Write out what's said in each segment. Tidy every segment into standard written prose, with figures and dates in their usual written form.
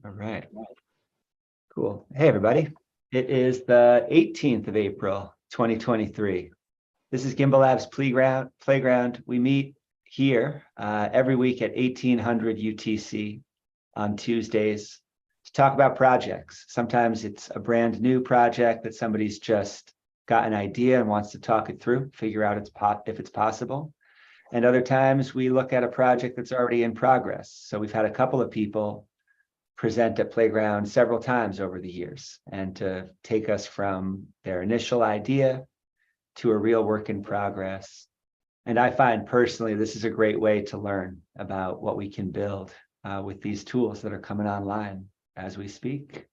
All right. Cool. Hey, everybody. It is the 18th of April, 2023. This is Gimbalabs Playground. We meet here every week at 1800 UTC on Tuesdays to talk about projects. Sometimes it's a brand new project that somebody's just got an idea and wants to talk it through, figure out if it's possible. And other times we look at a project that's already in progress. So we've had a couple of people present at Playground several times over the years and to take us from their initial idea to a real work in progress. And I find personally, this is a great way to learn about what we can build with these tools that are coming online as we speak.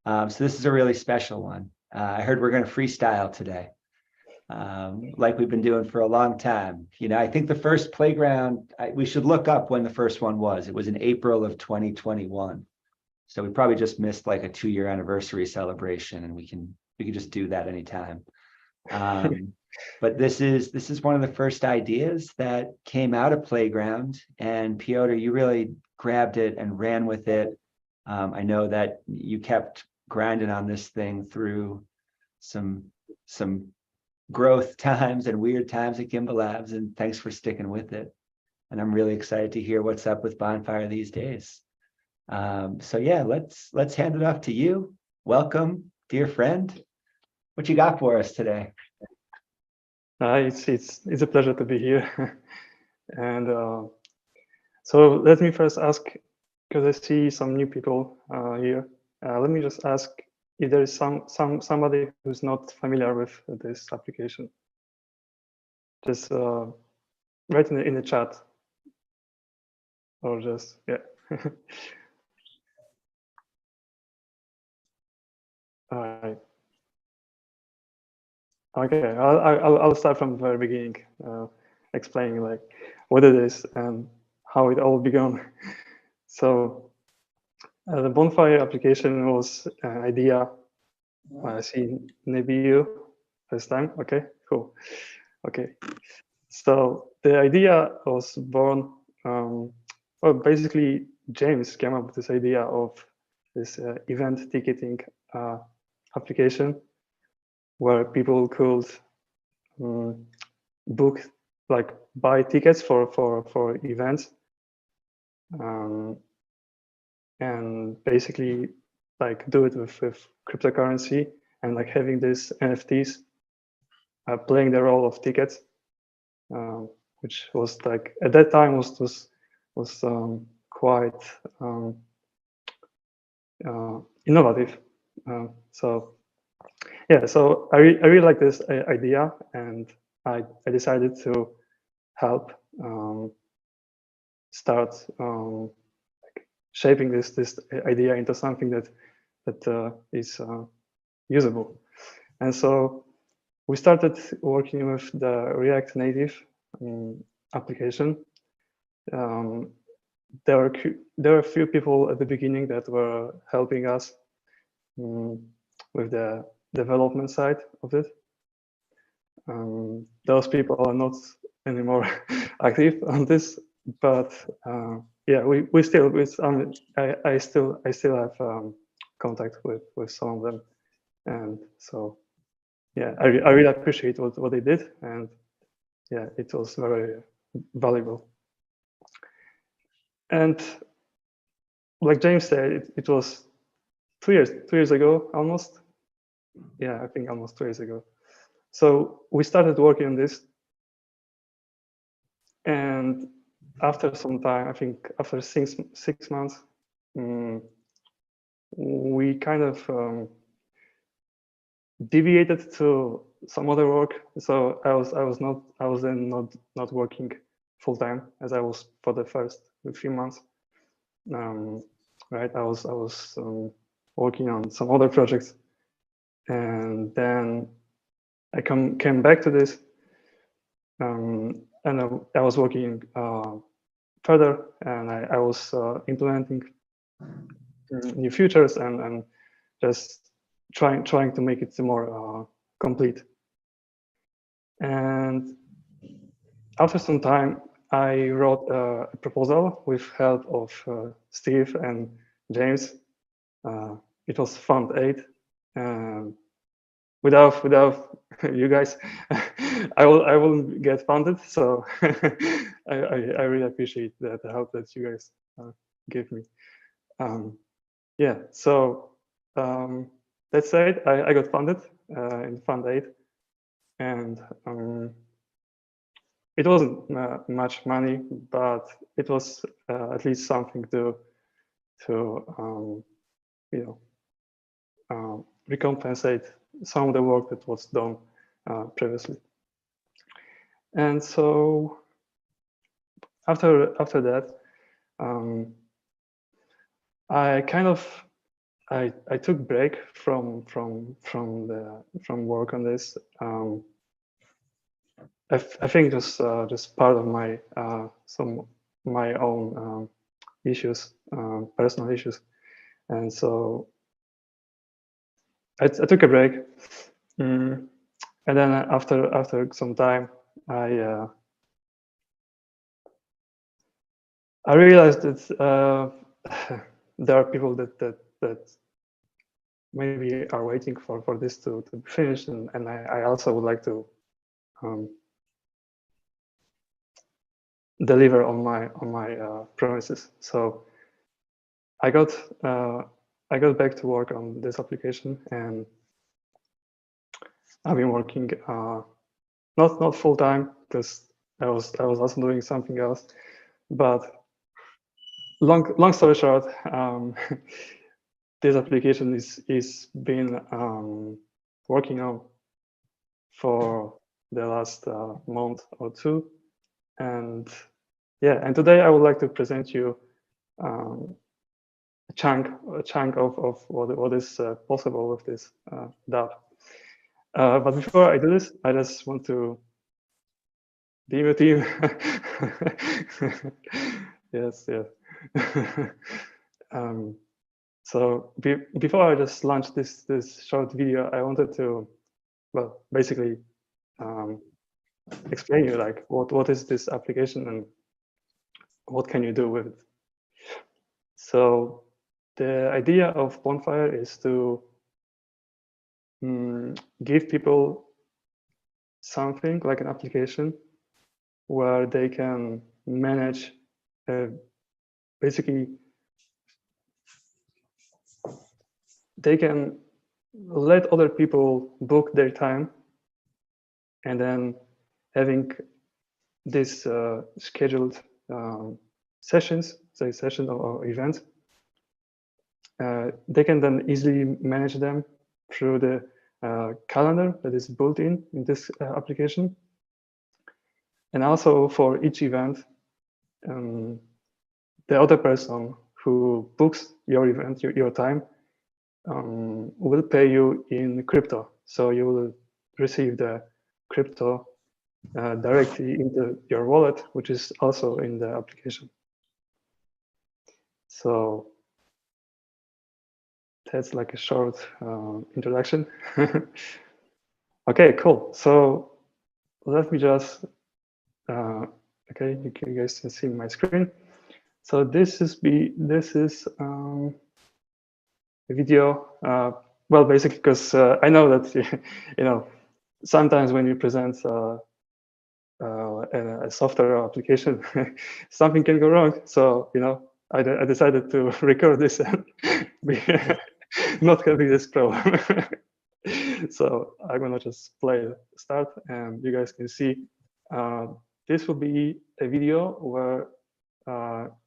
So this is a really special one. I heard we're going to freestyle today, like we've been doing for a long time. You know, I think the first Playground, we should look up when the first one was. It was in April of 2021. So we probably just missed like a 2-year anniversary celebration, and we can just do that anytime. But this is one of the first ideas that came out of Playground, and Piotr, you really grabbed it and ran with it. I know that you kept grinding on this thing through some growth times and weird times at Gimbalabs, and thanks for sticking with it. And I'm really excited to hear what's up with Bonfire these days. So yeah, let's hand it off to you. Welcome, dear friend. What you got for us today? It's a pleasure to be here. And so let me first ask, because I see some new people here. Let me just ask if there is somebody who's not familiar with this application. Just write in the chat, or just yeah. All right. Okay, I'll start from the very beginning, explaining like what it is and how it all began. So the Bonfire application was an idea. I see maybe you first time. Okay, cool. Okay, so the idea was born. Well, basically, James came up with this idea of this event ticketing application, where people could book, like buy tickets for events, and basically like do it with cryptocurrency, and like having these NFTs playing the role of tickets, which was like at that time was quite innovative. So yeah, so I really like this idea, and I decided to help start like shaping this idea into something that is usable. And so we started working with the React Native application. There were a few people at the beginning that were helping us with the development side of it. Those people are not anymore active on this, but yeah, we still I still have contact with some of them, and so yeah, I really appreciate what they did, and yeah, it was very valuable. And like James said, it was 2 years ago almost. Yeah, I think almost 2 years ago. So we started working on this, and after some time, I think after 6 months, we kind of deviated to some other work. So I was then not working full time as I was for the first few months. Right, I was working on some other projects, and then I came back to this, and I was working further, and I was implementing new features and just trying to make it more complete. And after some time, I wrote a proposal with help of Steve and James. It was Fund 8. Without you guys, I wouldn't get funded. So I really appreciate that the help that you guys give me. Yeah. So that said, I got funded in Fund 8, and it wasn't much money, but it was at least something to you know, recompensate some of the work that was done previously. And so after that, I kind of I took break from work on this. I think just part of my my own issues, personal issues, and so I took a break. And then after some time, I realized that there are people that maybe are waiting for this to be finished, and I also would like to deliver on my promises. So I got back to work on this application, and I've been working not full time, because I was also doing something else. But long story short, this application is been working on for the last month or two, and yeah, and today I would like to present you a chunk of what is possible with this DApp. But before I do this, I just want to be with you. Yes. So before I just launched this short video, I wanted to, well, basically explain you like what is this application and what can you do with it. So the idea of Bonfire is to give people something like an application where they can manage basically they can let other people book their time, and then having this scheduled sessions, say session or events, they can then easily manage them through the calendar that is built in this application. And also for each event, the other person who books your event, your time, will pay you in crypto. So you will receive the crypto directly into your wallet, which is also in the application. So that's like a short introduction. Okay, cool. So let me just, okay, you guys can see my screen. So this is a video. Well, basically, because I know that you know sometimes when you present a software or application, something can go wrong. So I decided to record this and not having this problem. So I'm gonna just play start, and you guys can see this will be a video where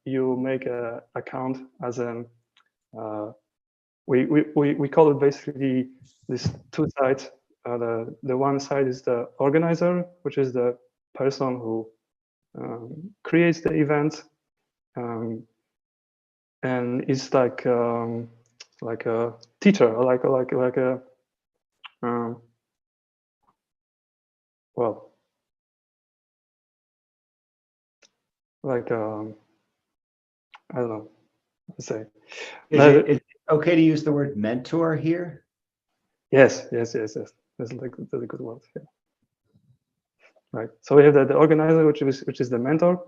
you make an account as an we call it basically these two sides. The one side is the organizer, which is the person who creates the event, and is like a teacher, or like a well, like I don't know what to say. Is it okay to use the word mentor here? Yes. That's like a good word. Yeah. Right. So we have the organizer, which is the mentor,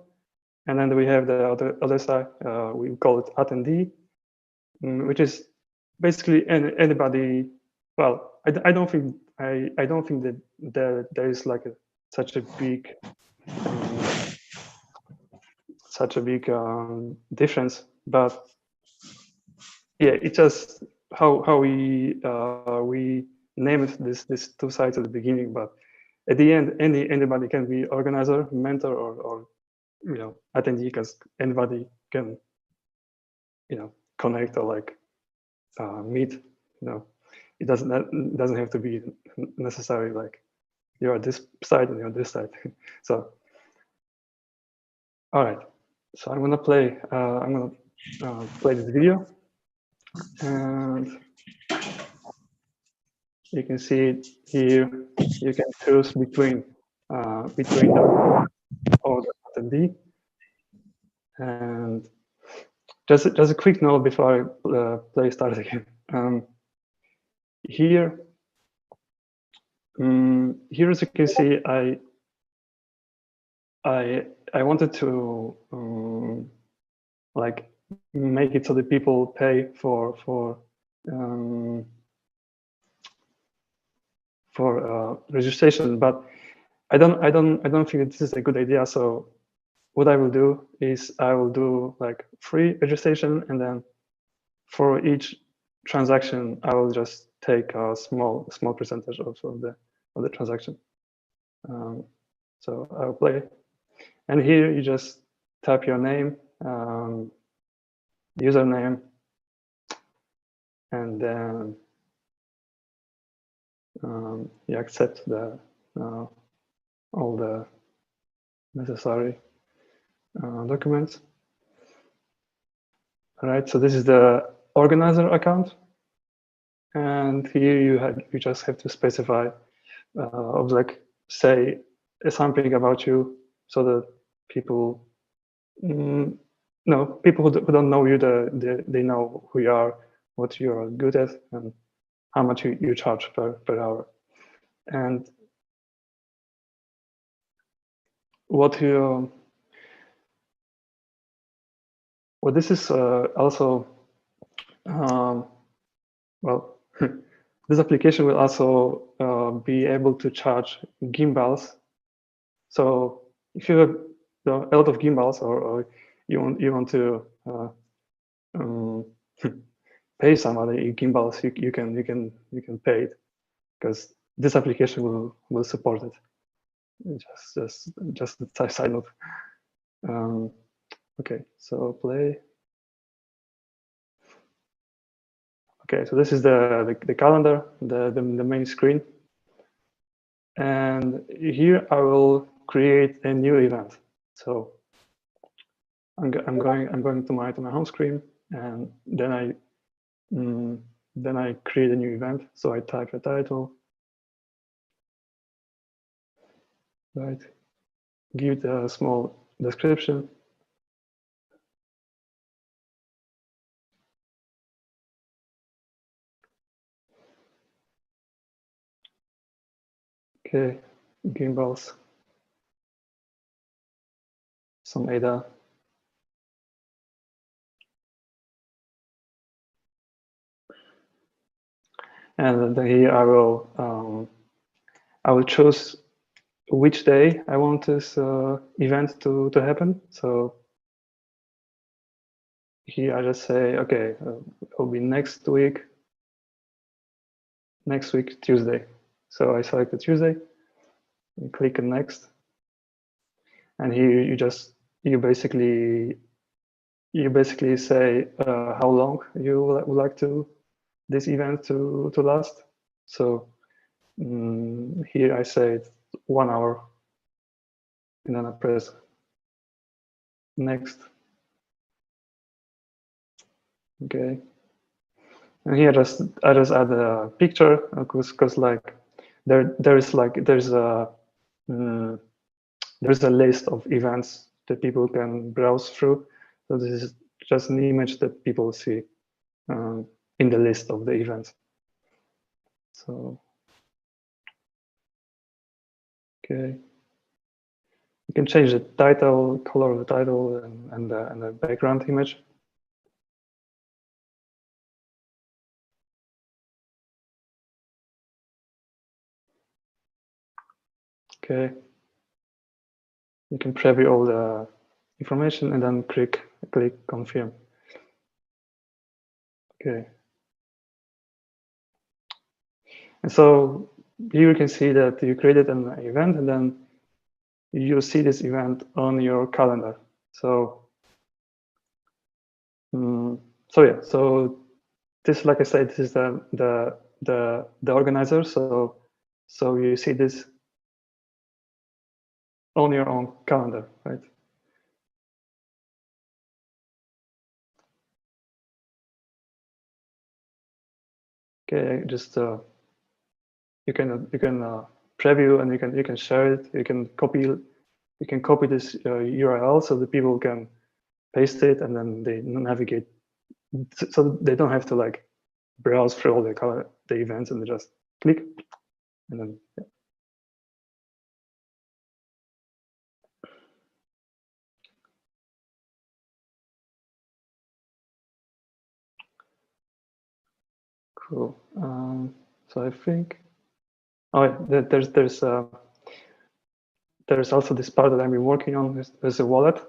and then we have the other side. We call it attendee, which is basically anybody. Well, I don't think that there is like such a big difference, but yeah, it's just how we named this two sites at the beginning, but at the end, anybody can be organizer, mentor, or attendee, because anybody can connect or like meet. It doesn't have to be necessary like you're this side and you're this side. So all right, so I'm gonna play this video, and you can see it here. You can choose between the or the attendee. And just a quick note before I play starts again. Here, as you can see, I wanted to like make it so that people pay for registration, but I don't think that this is a good idea. So what I will do is I will do like free registration, and then for each transaction I will just take a small percentage of the transaction. So I'll play, and here you just type your name, username, and then you accept all the necessary documents. All right, so this is the organizer account, and here you just have to specify like say something about you, so that people people who don't know you, they know who you are, what you are good at, and how much you charge per hour. And what this is also well, this application will also be able to charge gimbals. So if you have a lot of gimbals, or you want to pay somebody in gimbals, you can pay it, because this application will support it. Just a side note. Okay, so play. Okay, so this is the calendar, the main screen, and here I will create a new event. So I'm going to my home screen, and then I create a new event. So I type a title, right? Give it a small description. Okay, gimbals, some ADA. And then here I will choose which day I want this event to happen. So here I just say, okay, it'll be next week Tuesday. So I select the Tuesday and click on next, and here you basically say how long you would like this event to last. So here I say 1 hour, and then I press next. Okay, and here I just add a picture, because like there's a list of events that people can browse through. So this is just an image that people see in the list of the events. So okay, you can change the title, color of the title, and the background image. Okay. You can preview all the information and then click confirm. Okay. And so here you can see that you created an event, and then you see this event on your calendar. So, so yeah, so this, like I said, this is the organizer. So you see this on your own calendar, right? Okay, just you can preview, and you can share it. You can copy this URL so that people can paste it, and then they navigate, so they don't have to like browse through all the events, and they just click, and then yeah. Cool. So I think, oh yeah, there's also this part that I've been working on. There's a wallet.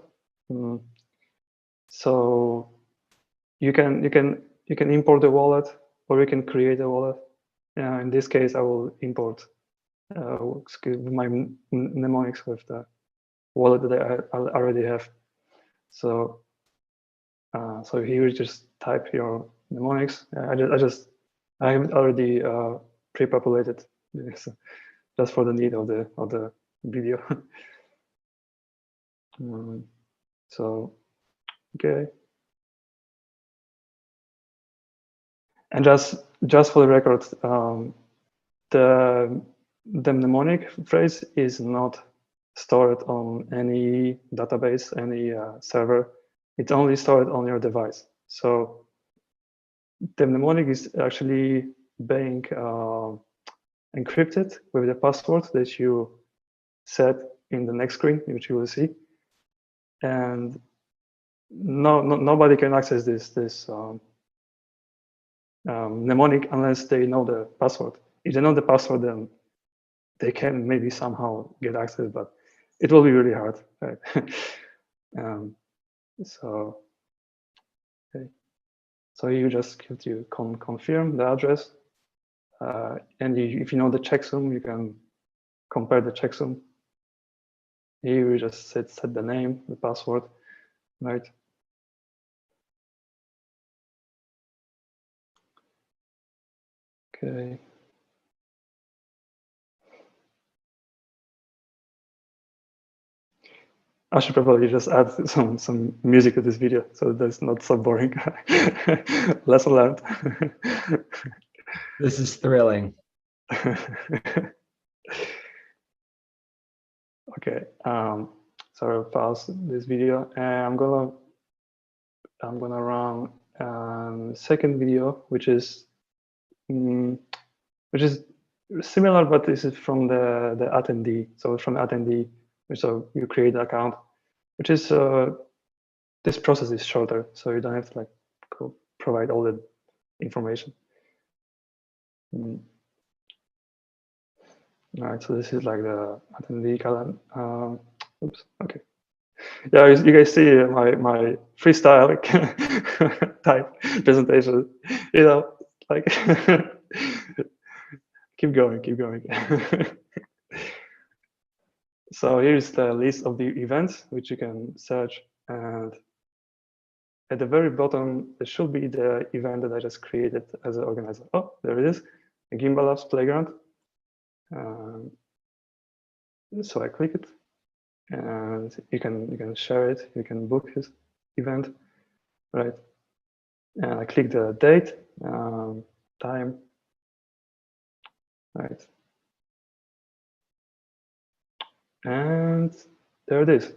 So you can import a wallet, or you can create a wallet. In this case, I will import my mnemonics with the wallet that I already have. So so here you just type your mnemonics. I have it already pre-populated, just for the need of the video. So okay, and just for the record, the mnemonic phrase is not stored on any database, any server. It's only stored on your device. So the mnemonic is actually being encrypted with the password that you set in the next screen, which you will see. And nobody can access this mnemonic unless they know the password. If they know the password, then they can maybe somehow get access, but it will be really hard. Right? So, okay. So you just have to confirm the address, and if you know the checksum, you can compare the checksum. Here we just set the name, the password, right? Okay. I should probably just add some music to this video so that's not so boring. Lesson learned. This is thrilling. Okay. So I'll pause this video, and I'm gonna run second video, which is similar, but this is from the attendee. So from attendee, so you create an account, which is this process is shorter, so you don't have to like provide all the information. All right, so this is like the attendee calendar. Oops. Okay. Yeah, you guys see my freestyle type presentation. You know, like keep going. So here's the list of the events which you can search, and at the very bottom there should be the event that I just created as an organizer. Oh, there it is, the Gimbalabs Playground. So I click it, and you can share it. You can book this event, right? And I click the date, time, right? And there it is.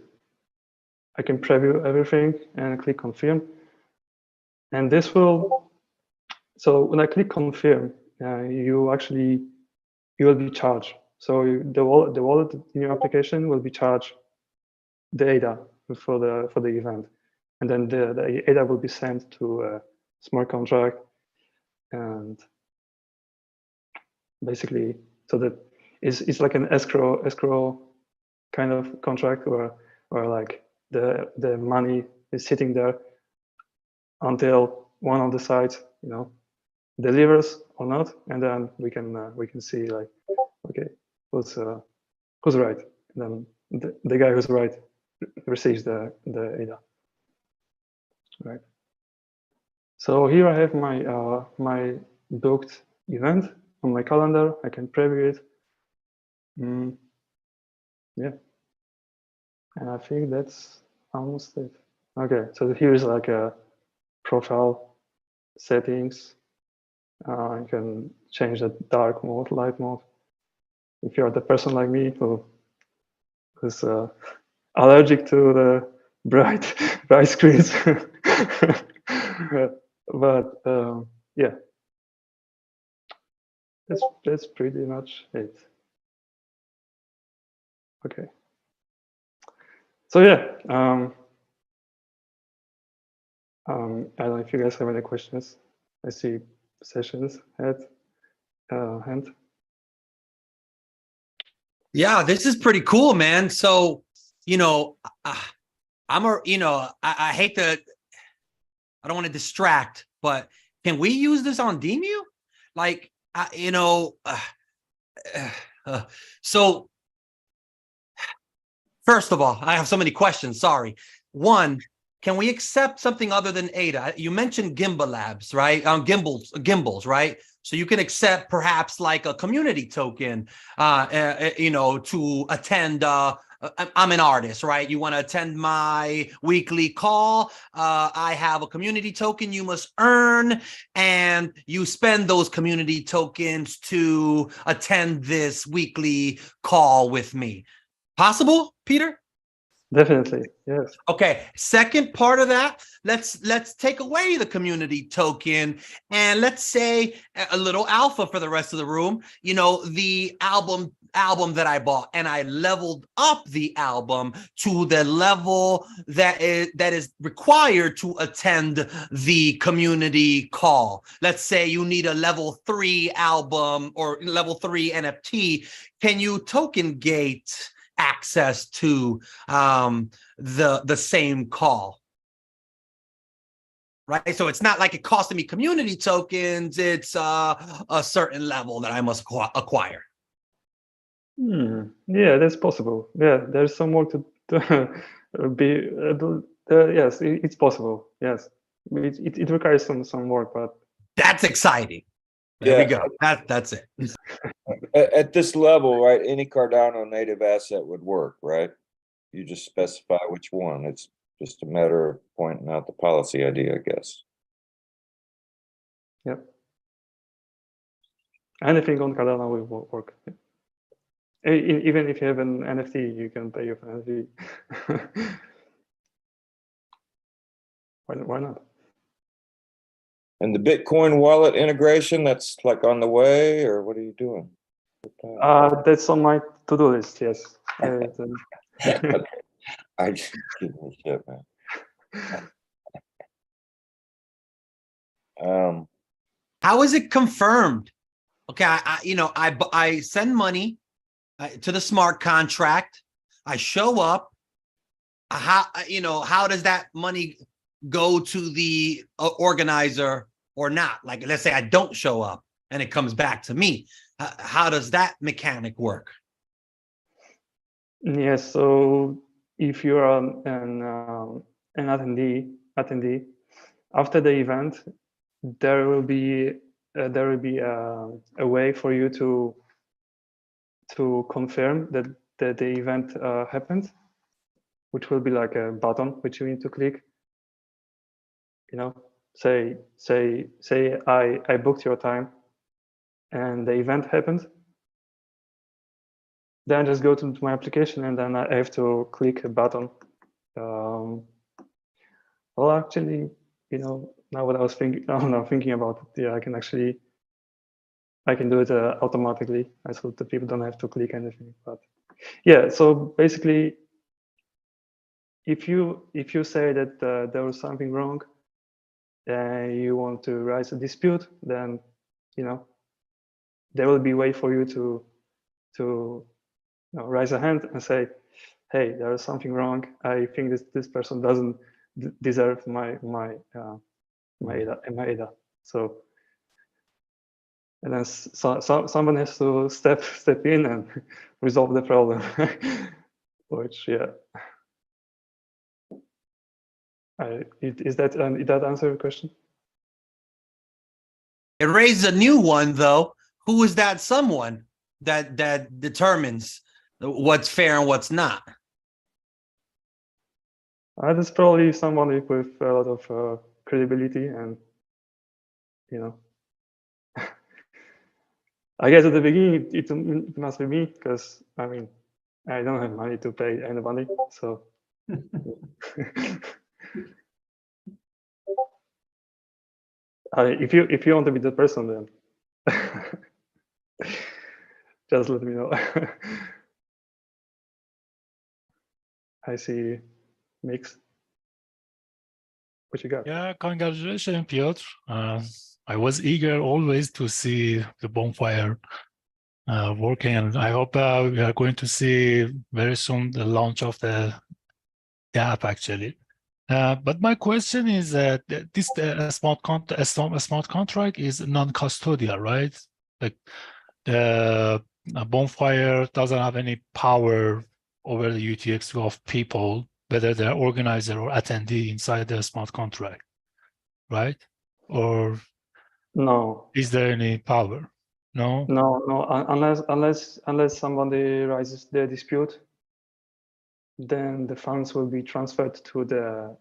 I can preview everything and click confirm. And this will, so when I click confirm, you will be charged. So the wallet in your application will be charged the ADA for the event, and then the ADA will be sent to a smart contract, and basically so that it's like an escrow kind of contract where like the money is sitting there until one of the sides, you know, delivers or not, and then we can see like, okay, who's right, and then the guy who's right receives the ADA. Right. So here I have my my booked event on my calendar. I can preview it. Yeah, and I think that's almost it. Okay, so here's like a profile settings. You can change the dark mode, light mode. If you're the person like me who's allergic to the bright screens, but yeah, that's pretty much it. Okay. So yeah, I don't know if you guys have any questions. I see sessions at hand. Yeah, this is pretty cool, man. So, you know, I hate to, I don't want to distract, but can we use this on DMU? Like, so first of all, I have so many questions. Sorry. One, can we accept something other than ADA? You mentioned Gimbalabs, right? Gimbals, right? So you can accept perhaps like a community token, to attend. I'm an artist, right? You want to attend my weekly call. I have a community token you must earn, and you spend those community tokens to attend this weekly call with me. Possible, Peter? Definitely, yes. Okay, second part of that, let's take away the community token and let's say a little alpha for the rest of the room. You know, the album that I bought, and I leveled up the album to the level that is required to attend the community call. Let's say you need a level 3 album or level 3 NFT. Can you token gate access to the same call? Right, so it's not like it costing me community tokens. It's a certain level that I must acquire. Yeah, that's possible. Yeah, there's some work to be. Yes, it's possible. Yes, it requires some work, but that's exciting. There we go. That's it. At this level, right? Any Cardano native asset would work, right? You just specify which one. It's just a matter of pointing out the policy ID, I guess. Yep. Anything on Cardano will work. Even if you have an NFT, you can pay with an NFT. Why not? And the Bitcoin wallet integration, that's like on the way, or what are you doing? That's on my to-do list, yes. I just give me shit, man. How is it confirmed? Okay, I send money to the smart contract. I show up. How does that money go to the organizer or not? Like, let's say I don't show up and it comes back to me. How does that mechanic work? Yes, so if you're an attendee, after the event, there will be a way for you to confirm that the event happened, which will be like a button which you need to click. You know, say I booked your time, and the event happened. Then just go to my application, and then I have to click a button. Well, actually, now what I was thinking about it, yeah, I can do it automatically, so the people don't have to click anything. But yeah, so basically, if you say that there was something wrong and you want to raise a dispute, then there will be a way for you to raise a hand and say, hey, there is something wrong. I think this person doesn't deserve my ADA. So, and then someone has to step in and resolve the problem. Which, yeah. Did that answer your question? It raises a new one, though. Who is that someone that determines what's fair and what's not? That's probably someone with a lot of credibility, and I guess at the beginning it must be me, because I mean I don't have money to pay anybody, so. If you want to be the person, then just let me know. I see Mix. What you got? Yeah, congratulations, Piotr. I was eager always to see the bonfire working, and I hope we are going to see very soon the launch of the app, actually. But my question is that this a smart contract is non-custodial, right? Like the bonfire doesn't have any power over the UTXO of people, whether they're organizer or attendee inside the smart contract, right? Or No. is there any power? No. No. Unless somebody raises the dispute, then the funds will be transferred to the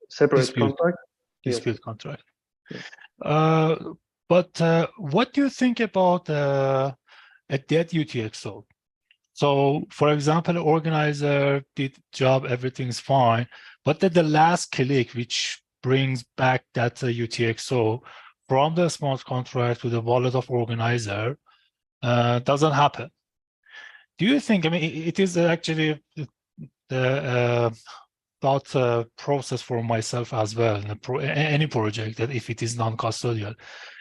separate contract. Dispute contract. But what do you think about a dead UTXO? So, for example, the organizer did job, everything's fine, but at the last click, which brings back that UTXO from the smart contract to the wallet of organizer, doesn't happen. Do you think, I mean, it is actually the thought process for myself as well in any project, that if it is non-custodial,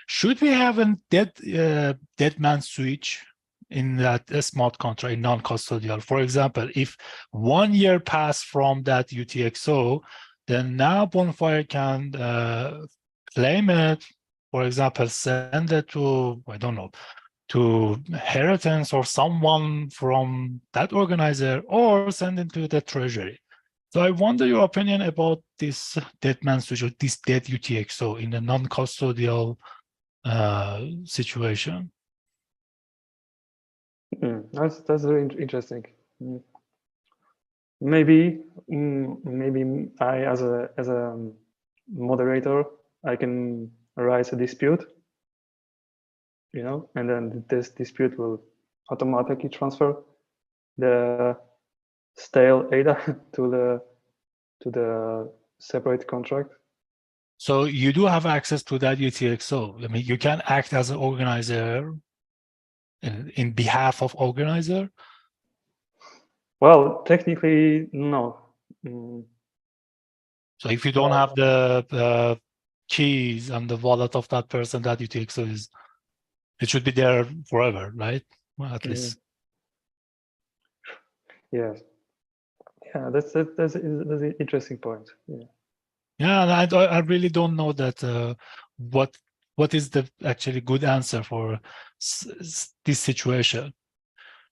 should we have a dead man switch in that smart contract in non-custodial? For example, if 1 year passed from that UTXO, then now Bonfire can claim it, for example, send it to, I don't know, to Inheritance or someone from that organizer, or send it to the treasury. So I wonder your opinion about this dead man switch, or this dead UTXO in a non-custodial situation. That's very interesting. Maybe I, as a moderator, I can raise a dispute, and then this dispute will automatically transfer the stale ADA to the separate contract. So you do have access to that UTXO. I mean, you can act as an organizer in behalf of organizer. Well, technically, no. So if you don't have the keys and the wallet of that person, that UTXO is, it should be there forever, right? Well, at least. Yes. Yeah, that's an interesting point. Yeah, I really don't know that what is the actually good answer for this situation.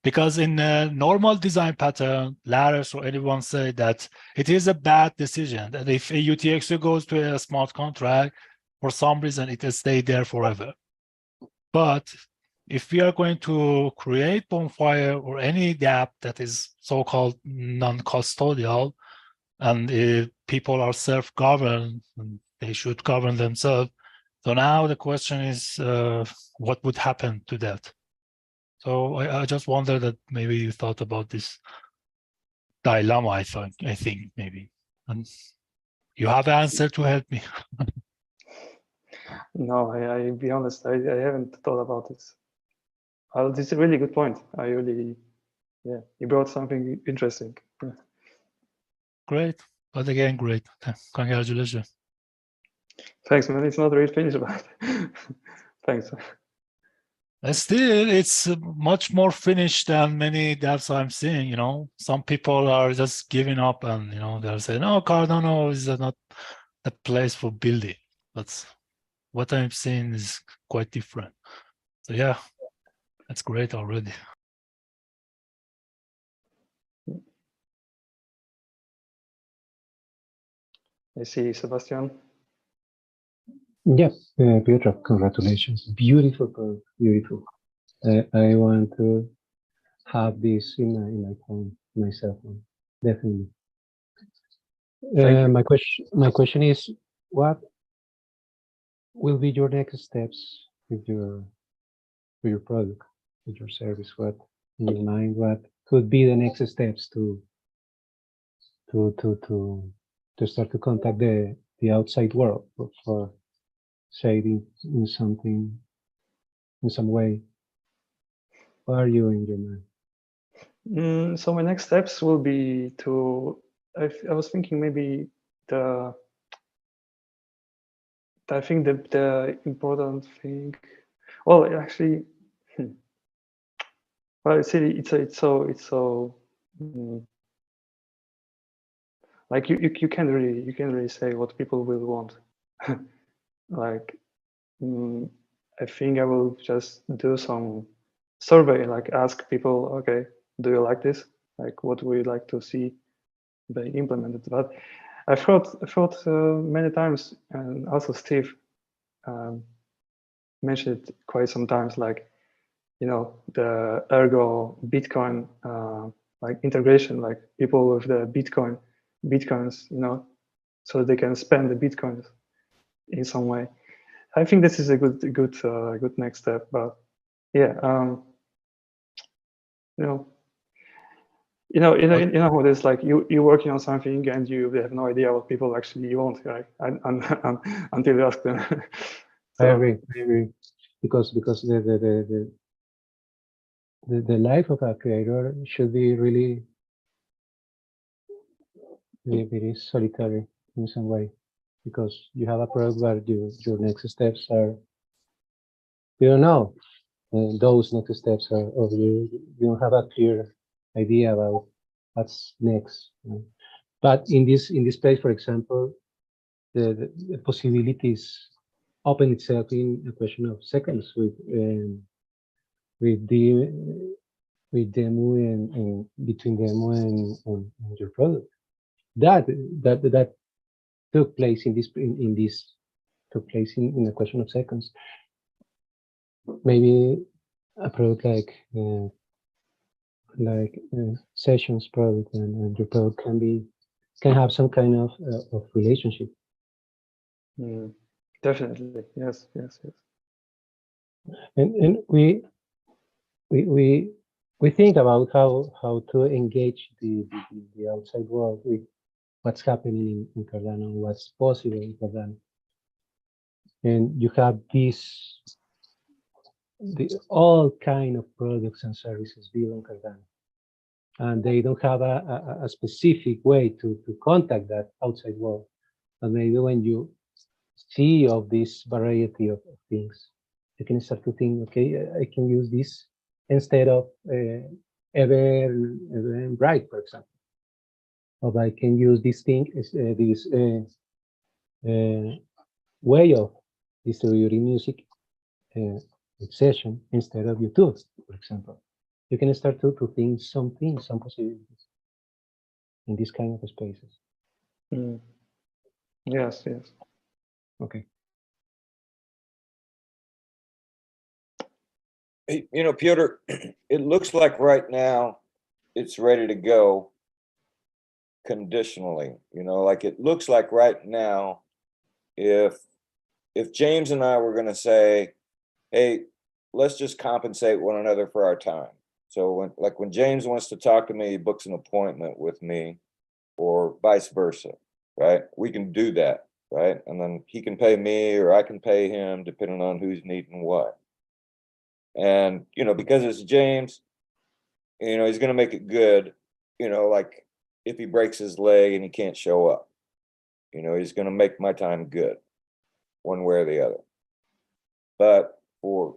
Because in a normal design pattern, Laris or anyone say that it is a bad decision, that if a UTXO goes to a smart contract, for some reason it will stay there forever. But if we are going to create Bonfire or any dApp that is so-called non-custodial, and if people are self-governed, they should govern themselves. So now the question is, what would happen to that? So I just wonder that maybe you thought about this dilemma, I think maybe. And you have an answer to help me. No, I'll be honest, I haven't thought about this. This is a really good point. You brought something interesting. Great, but again, great. Congratulations. Thanks, man. It's not really finished, but thanks. Still, it's much more finished than many devs I'm seeing. Some people are just giving up, and they're saying, "No, Cardano is not the place for building." But what I'm seeing is quite different. So yeah, that's great already. I see Sebastian. Yes, Piotr, congratulations. Beautiful product, beautiful. I want to have this in my phone, my cell phone, definitely. Thank you. My question is, what will be your next steps with your product, with your service? What in your mind? What could be the next steps to start to contact the outside world for shading in something, in some way? What are you in your mind? So my next steps will be to, I was thinking maybe I think the important thing, well, actually, well, it's so like you can't really say what people will want. Like, I think I will just do some survey, like ask people, okay, do you like this? Like, what would you like to see be implemented? But I thought many times, and also Steve mentioned it quite sometimes, like, the Ergo Bitcoin like integration, like people with the Bitcoins, so they can spend the Bitcoins in some way. I think this is a good next step. But yeah, you know what it's like. You're working on something and you have no idea what people actually want, right? Until you ask them. I agree. Because the life of a creator should be really very solitary in some way, because you have a product where your next steps are, you don't know, those next steps are of you don't have a clear idea about what's next. But in this place, for example, the possibilities open itself in a question of seconds with the with demo and between demo and your product. That took place in this took place in a question of seconds. Maybe a product like sessions product and your product can have some kind of relationship. Definitely, yes. And we think about how to engage the outside world with what's happening in Cardano, what's possible in Cardano. And you have all kind of products and services built on Cardano. And they don't have a specific way to contact that outside world. But maybe when you see of this variety of things, you can start to think, okay, I can use this instead of Eventbrite, for example. Or I can use this thing, this way of distributing music session instead of YouTube, for example. You can start to think some possibilities in this kind of spaces. Yes. Okay. Piotr, it looks like right now it's ready to go conditionally. Like it looks like right now, if James and I were going to say, hey, let's just compensate one another for our time. So when James wants to talk to me, he books an appointment with me, or vice versa, right? We can do that, right? And then he can pay me or I can pay him, depending on who's needing what. And, because it's James, he's going to make it good, like if he breaks his leg and he can't show up, he's going to make my time good one way or the other. But for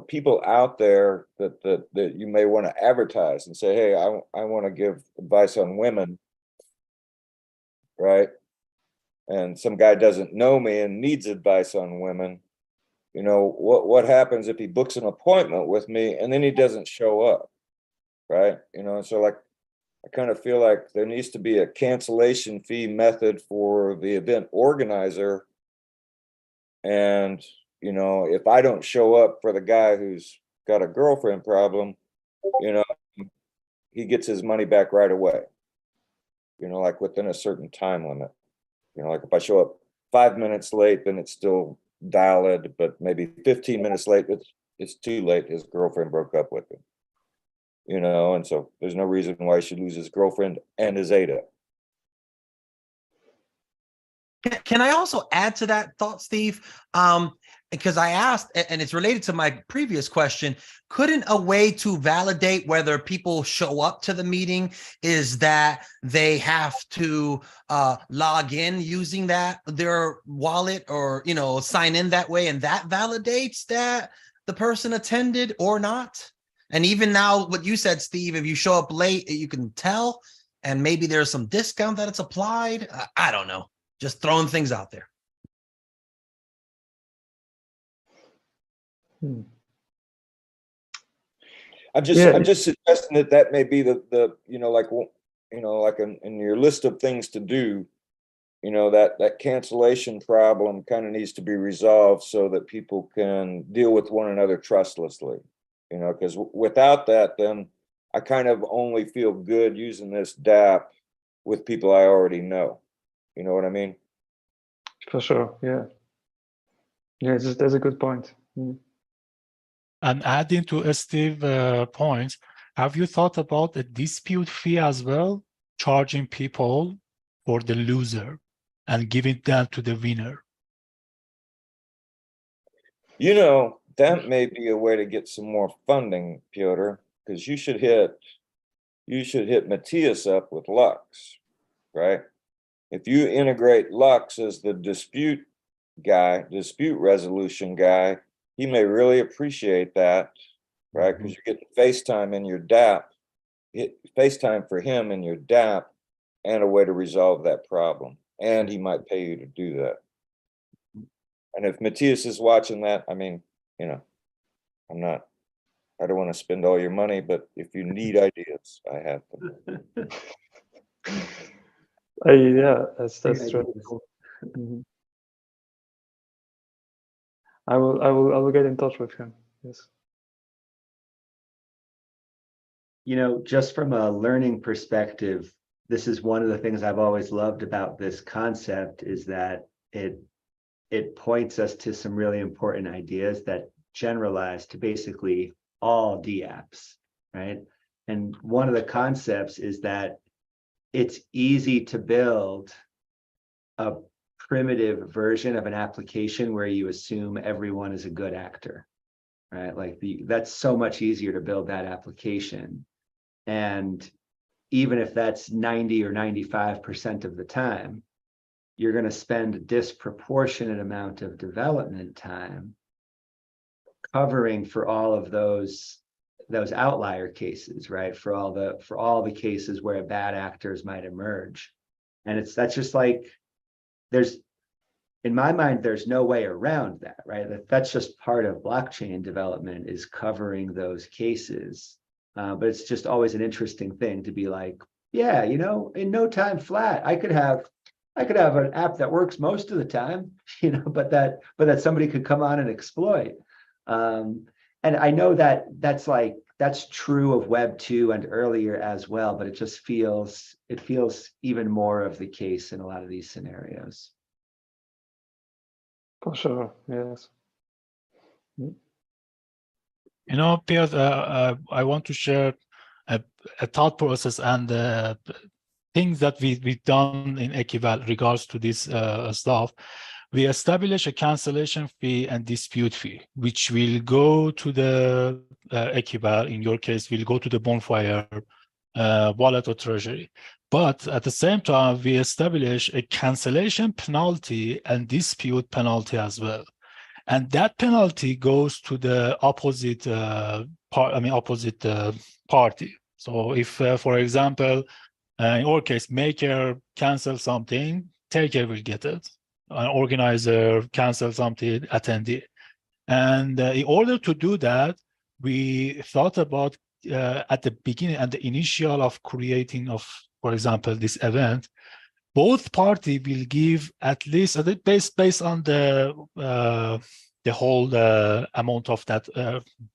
people out there that you may want to advertise and say, hey, I want to give advice on women, right? And some guy doesn't know me and needs advice on women. What happens if he books an appointment with me and then he doesn't show up, right? So like, I kind of feel like there needs to be a cancellation fee method for the event organizer. And, if I don't show up for the guy who's got a girlfriend problem, he gets his money back right away, like within a certain time limit. Like if I show up 5 minutes late, then it's still valid, but maybe 15 minutes late, it's too late. His girlfriend broke up with him, and so there's no reason why he should lose his girlfriend and his ADA. Can I also add to that thought, Steve? Because I asked, and it's related to my previous question, couldn't a way to validate whether people show up to the meeting is that they have to log in using their wallet or, sign in that way, and that validates that the person attended or not? And even now, what you said, Steve, if you show up late, you can tell, and maybe there's some discount that it's applied. I don't know. Just throwing things out there. I'm just suggesting that may be the like in your list of things to do, that cancellation problem kind of needs to be resolved so that people can deal with one another trustlessly, because without that, then I kind of only feel good using this DApp with people I already know. You know what I mean? For sure. Yeah. Yeah, that's a good point. And adding to Steve's point, have you thought about a dispute fee as well, charging people for the loser and giving that to the winner? That may be a way to get some more funding, Piotr, because you should hit Matthias up with Lux, right? If you integrate Lux as the dispute resolution guy, he may really appreciate that, right? Because you're getting FaceTime in your DApp, FaceTime for him in your DApp, and a way to resolve that problem. And he might pay you to do that. And if Matthias is watching that, I mean, I don't want to spend all your money, but if you need ideas, I have them. Yeah, that's really cool. I will get in touch with him. Yes. Just from a learning perspective, this is one of the things I've always loved about this concept, is that it points us to some really important ideas that generalize to basically all DApps, right? And one of the concepts is that it's easy to build a primitive version of an application where you assume everyone is a good actor, right? Like that's so much easier to build that application. And even if that's 90 or 95% of the time, you're going to spend a disproportionate amount of development time covering for all of those outlier cases, right? For all the cases where bad actors might emerge. And that's just like, in my mind, there's no way around that, right? That's just part of blockchain development, is covering those cases. But it's just always an interesting thing to be like, yeah, in no time flat, I could have an app that works most of the time, but that somebody could come on and exploit. And I know that's true of Web 2 and earlier as well, but it feels even more of the case in a lot of these scenarios. For sure, yes. Piotr, I want to share a thought process and things that we've done in Equival regards to this stuff. We establish a cancellation fee and dispute fee, which will go to the Equival. In your case, will go to the Bonfire wallet or treasury. But at the same time, we establish a cancellation penalty and dispute penalty as well. and that penalty goes to the opposite opposite party. So if, for example, in our case, maker cancel something, taker will get it. An organizer cancel something, attendee. And in order to do that, we thought about at the beginning and the initial of creating of, for example, this event, both party will give at least based on the whole amount of that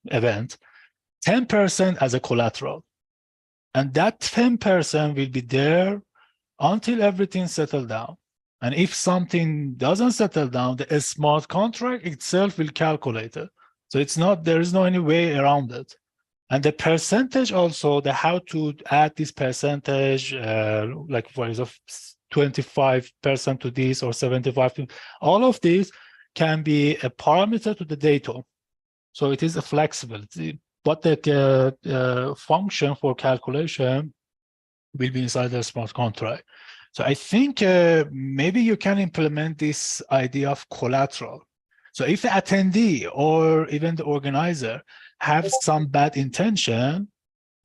event, 10% as a collateral. And that 10% will be there until everything settles down. And if something doesn't settle down, the smart contract itself will calculate it. So there is no any way around it. And the percentage also, the how to add this percentage, like for example, 25% to this or 75 to all of these can be a parameter to the data. So it is a flexibility, but the function for calculation will be inside the smart contract. So I think maybe you can implement this idea of collateral. So if the attendee or even the organizer have some bad intention,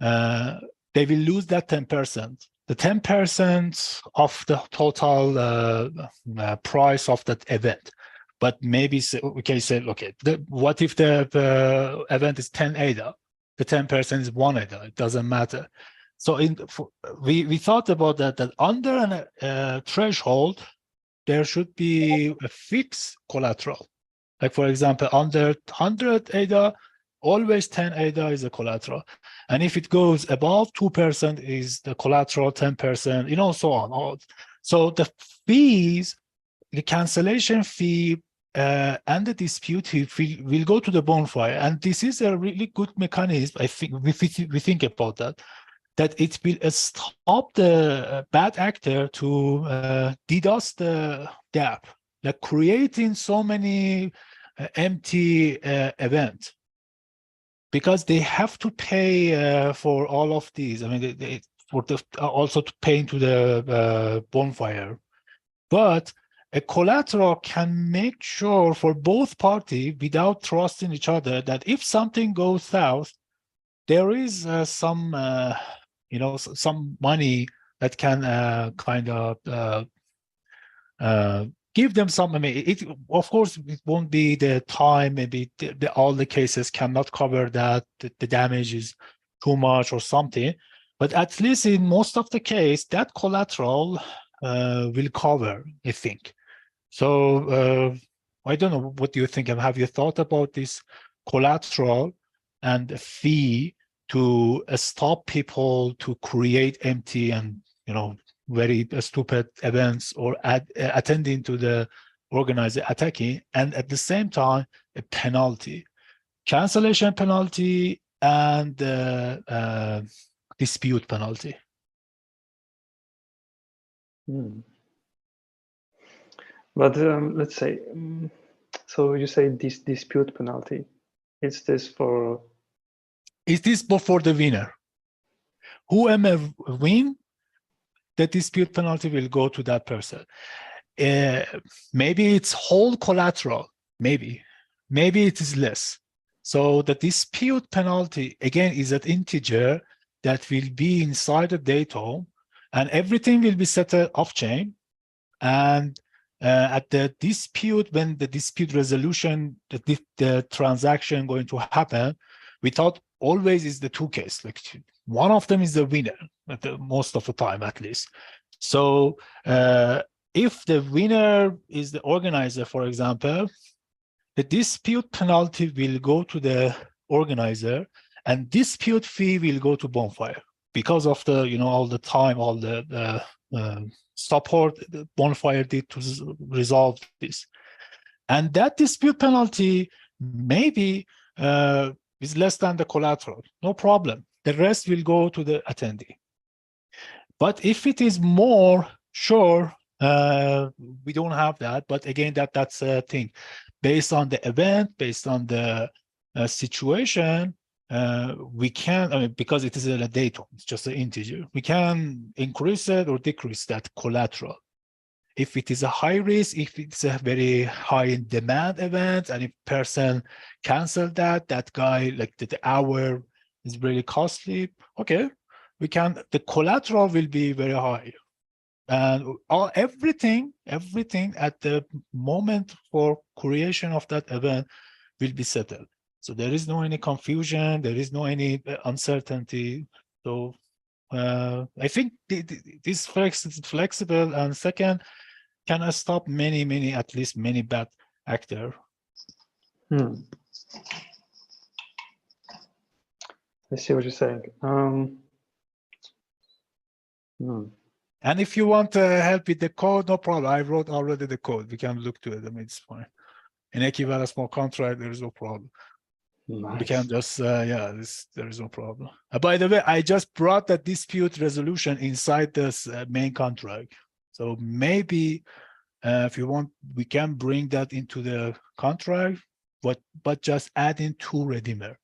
they will lose that 10%. The 10% of the total price of that event. But maybe we can say, okay, what if the event is 10 ADA? The 10% is 1 ADA, it doesn't matter. So we thought about that under a threshold, there should be a fixed collateral. Like for example, under 100 ADA, always 10 ADA is a collateral. And if it goes above 2% is the collateral, 10%, so on. So the fees, the cancellation fee and the dispute fee will go to the bonfire. And this is a really good mechanism, I think, we think about that it will stop the bad actor to DDoS the gap, like creating so many empty events, because they have to pay for all of these. I mean, they also to pay into the bonfire. But a collateral can make sure for both parties, without trusting each other, that if something goes south, there is some money that can kind of give them some. I mean, of course it won't be the time. Maybe all the cases cannot cover that. The damage is too much or something. But at least in most of the case, that collateral will cover, I think. So I don't know. What do you think? Have you thought about this collateral and fee to stop people to create empty and very stupid events or attending to the organizer attacking, and at the same time a penalty, cancellation penalty and dispute penalty? But let's say, so you say this dispute penalty, is this for the winner? Whoever win, the dispute penalty will go to that person. Maybe it's whole collateral, maybe it is less. So the dispute penalty, again, is an integer that will be inside the data, and everything will be set off-chain. And at the dispute, when the dispute resolution, the transaction going to happen, we thought always is the two case, like one of them is the winner most of the time, at least. So if the winner is the organizer, for example, the dispute penalty will go to the organizer and dispute fee will go to bonfire, because of the all the time, all the support the bonfire did to resolve this. And that dispute penalty maybe is less than the collateral, no problem. The rest will go to the attendee. But if it is more, sure, we don't have that. But again, that's a thing. Based on the event, based on the situation, we can, because it is a data, it's just an integer, we can increase it or decrease that collateral. If it is a high risk, if it's a very high in demand event, and if person cancel that guy, like the hour is really costly, okay, we can, the collateral will be very high. And everything at the moment for creation of that event will be settled. So there is no any confusion, there is no any uncertainty. So I think this flexible, and second, can stop many, at least many bad actors. I see what you're saying. And if you want help with the code, no problem. I wrote already the code. We can look to it. I mean, it's fine. In equivalent small contract, there is no problem. Nice. We can just, there is no problem. By the way, I just brought the dispute resolution inside this main contract. So maybe if you want, we can bring that into the contract, but just add in two redeemer.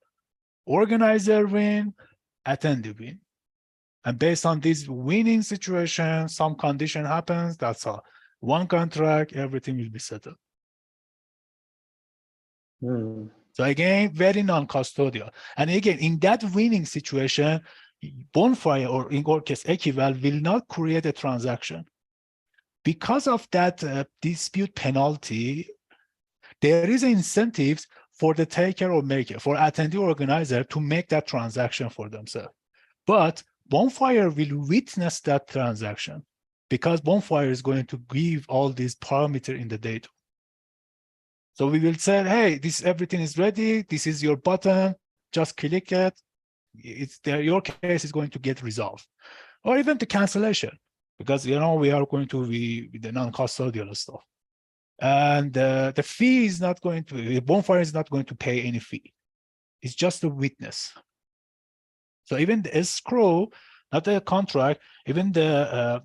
Organizer win, attendee win. And based on this winning situation, some condition happens, that's all. One contract, everything will be settled. So again, very non-custodial. And again, in that winning situation, Bonfire, or in our case, Equival, will not create a transaction. Because of that dispute penalty, there is incentives for the taker or maker, for attendee organizer to make that transaction for themselves. But Bonfire will witness that transaction because Bonfire is going to give all these parameters in the data. So we will say, hey, everything is ready. This is your button. Just click it. It's there. Your case is going to get resolved, or even the cancellation, because we are going to be with the non-custodial stuff, and the fee is not going to. Bonfire is not going to pay any fee. It's just a witness. So even the escrow, not the contract, even the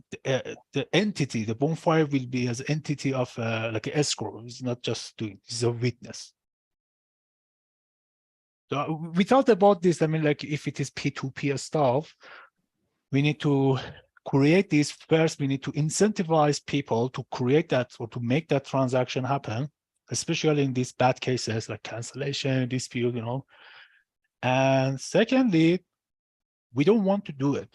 entity, the Bonfire will be as entity of like an escrow. It's not just doing, it's a witness. So we thought about this. I mean, like if it is P2P stuff, we need to create this first. We need to incentivize people to create that or to make that transaction happen, especially in these bad cases like cancellation, dispute, And secondly, we don't want to do it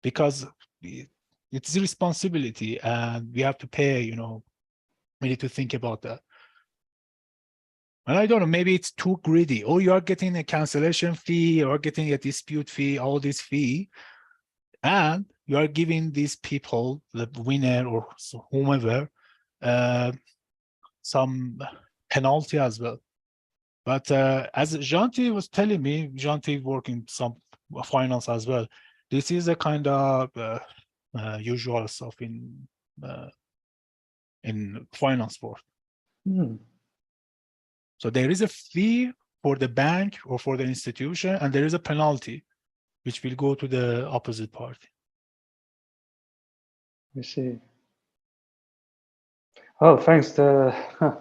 because it's a responsibility and we have to pay, we need to think about that. And I don't know, maybe it's too greedy, or you are getting a cancellation fee or getting a dispute fee, all this fee, and you are giving these people, the winner or whomever, some penalty as well. But as Janti was telling me, Janti working some finance as well, this is a kind of usual stuff in finance world. So there is a fee for the bank or for the institution, and there is a penalty which will go to the opposite party. I see. Oh, thanks. I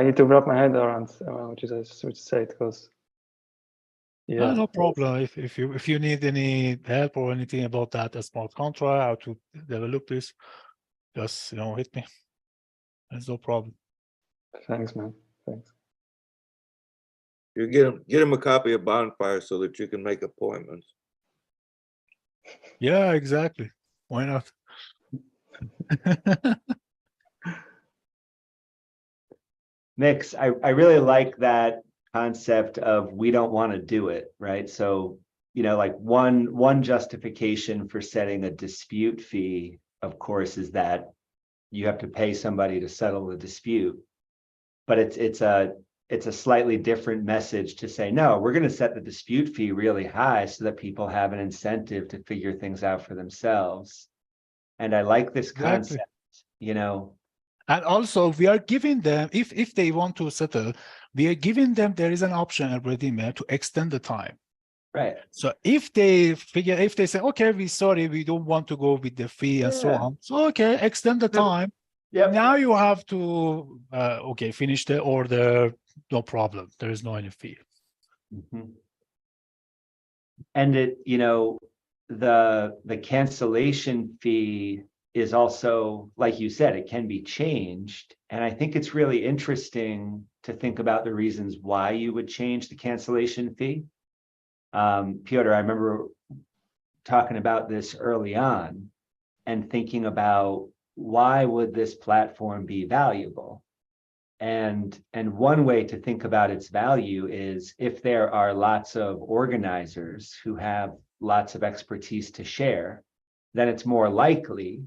need to wrap my head around what you said, because no problem. If you need any help or anything about that, a smart contract, how to develop this, just hit me. There's no problem. Thanks, man. Thanks. You get him a copy of Bonfire so that you can make appointments. Yeah, exactly. Why not? Mix, I really like that concept of we don't want to do it, right? So, like one justification for setting a dispute fee, of course, is that you have to pay somebody to settle the dispute. But it's a slightly different message to say, no, we're going to set the dispute fee really high so that people have an incentive to figure things out for themselves. And I like this concept, And also, we are giving them, if they want to settle, we are giving them, there is an option at Redeemer to extend the time. Right. So if they say, okay, we don't want to go with the fee and so on. So, okay, extend the time. Yeah. Now you have to, finish the order. No problem. There is no any fee. And it, you know, the cancellation fee is also, like you said, it can be changed. And I think it's really interesting to think about the reasons why you would change the cancellation fee. Piotr, I remember talking about this early on and thinking about why would this platform be valuable? And one way to think about its value is if there are lots of organizers who have lots of expertise to share, then it's more likely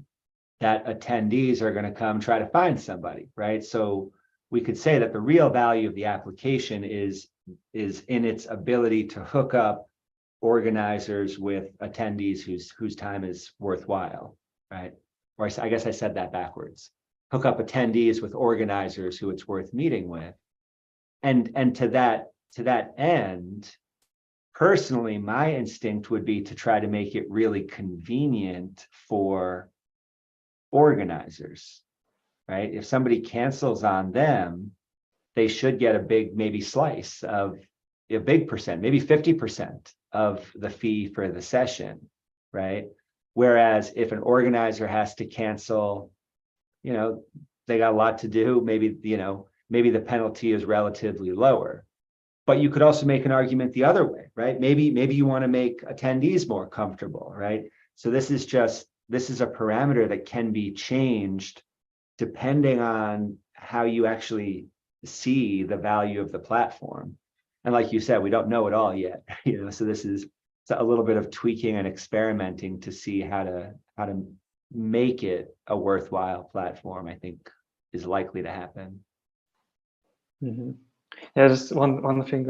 that attendees are going to come try to find somebody, right? So we could say that the real value of the application is in its ability to hook up organizers with attendees whose time is worthwhile, right? Or I guess I said that backwards. Hook up attendees with organizers who it's worth meeting with. And to that end, personally, my instinct would be to try to make it really convenient for organizers, right? If somebody cancels on them, they should get a big, maybe slice of a big percent, maybe 50% of the fee for the session, right? Whereas if an organizer has to cancel, you know, they got a lot to do, maybe, you know, maybe the penalty is relatively lower. But you could also make an argument the other way, right? Maybe you want to make attendees more comfortable, right? So this is a parameter that can be changed depending on how you actually see the value of the platform. And like you said, we don't know it all yet, you know, so this is a little bit of tweaking and experimenting to see how to make it a worthwhile platform, I think is likely to happen. Mm-hmm. Yeah, just one thing.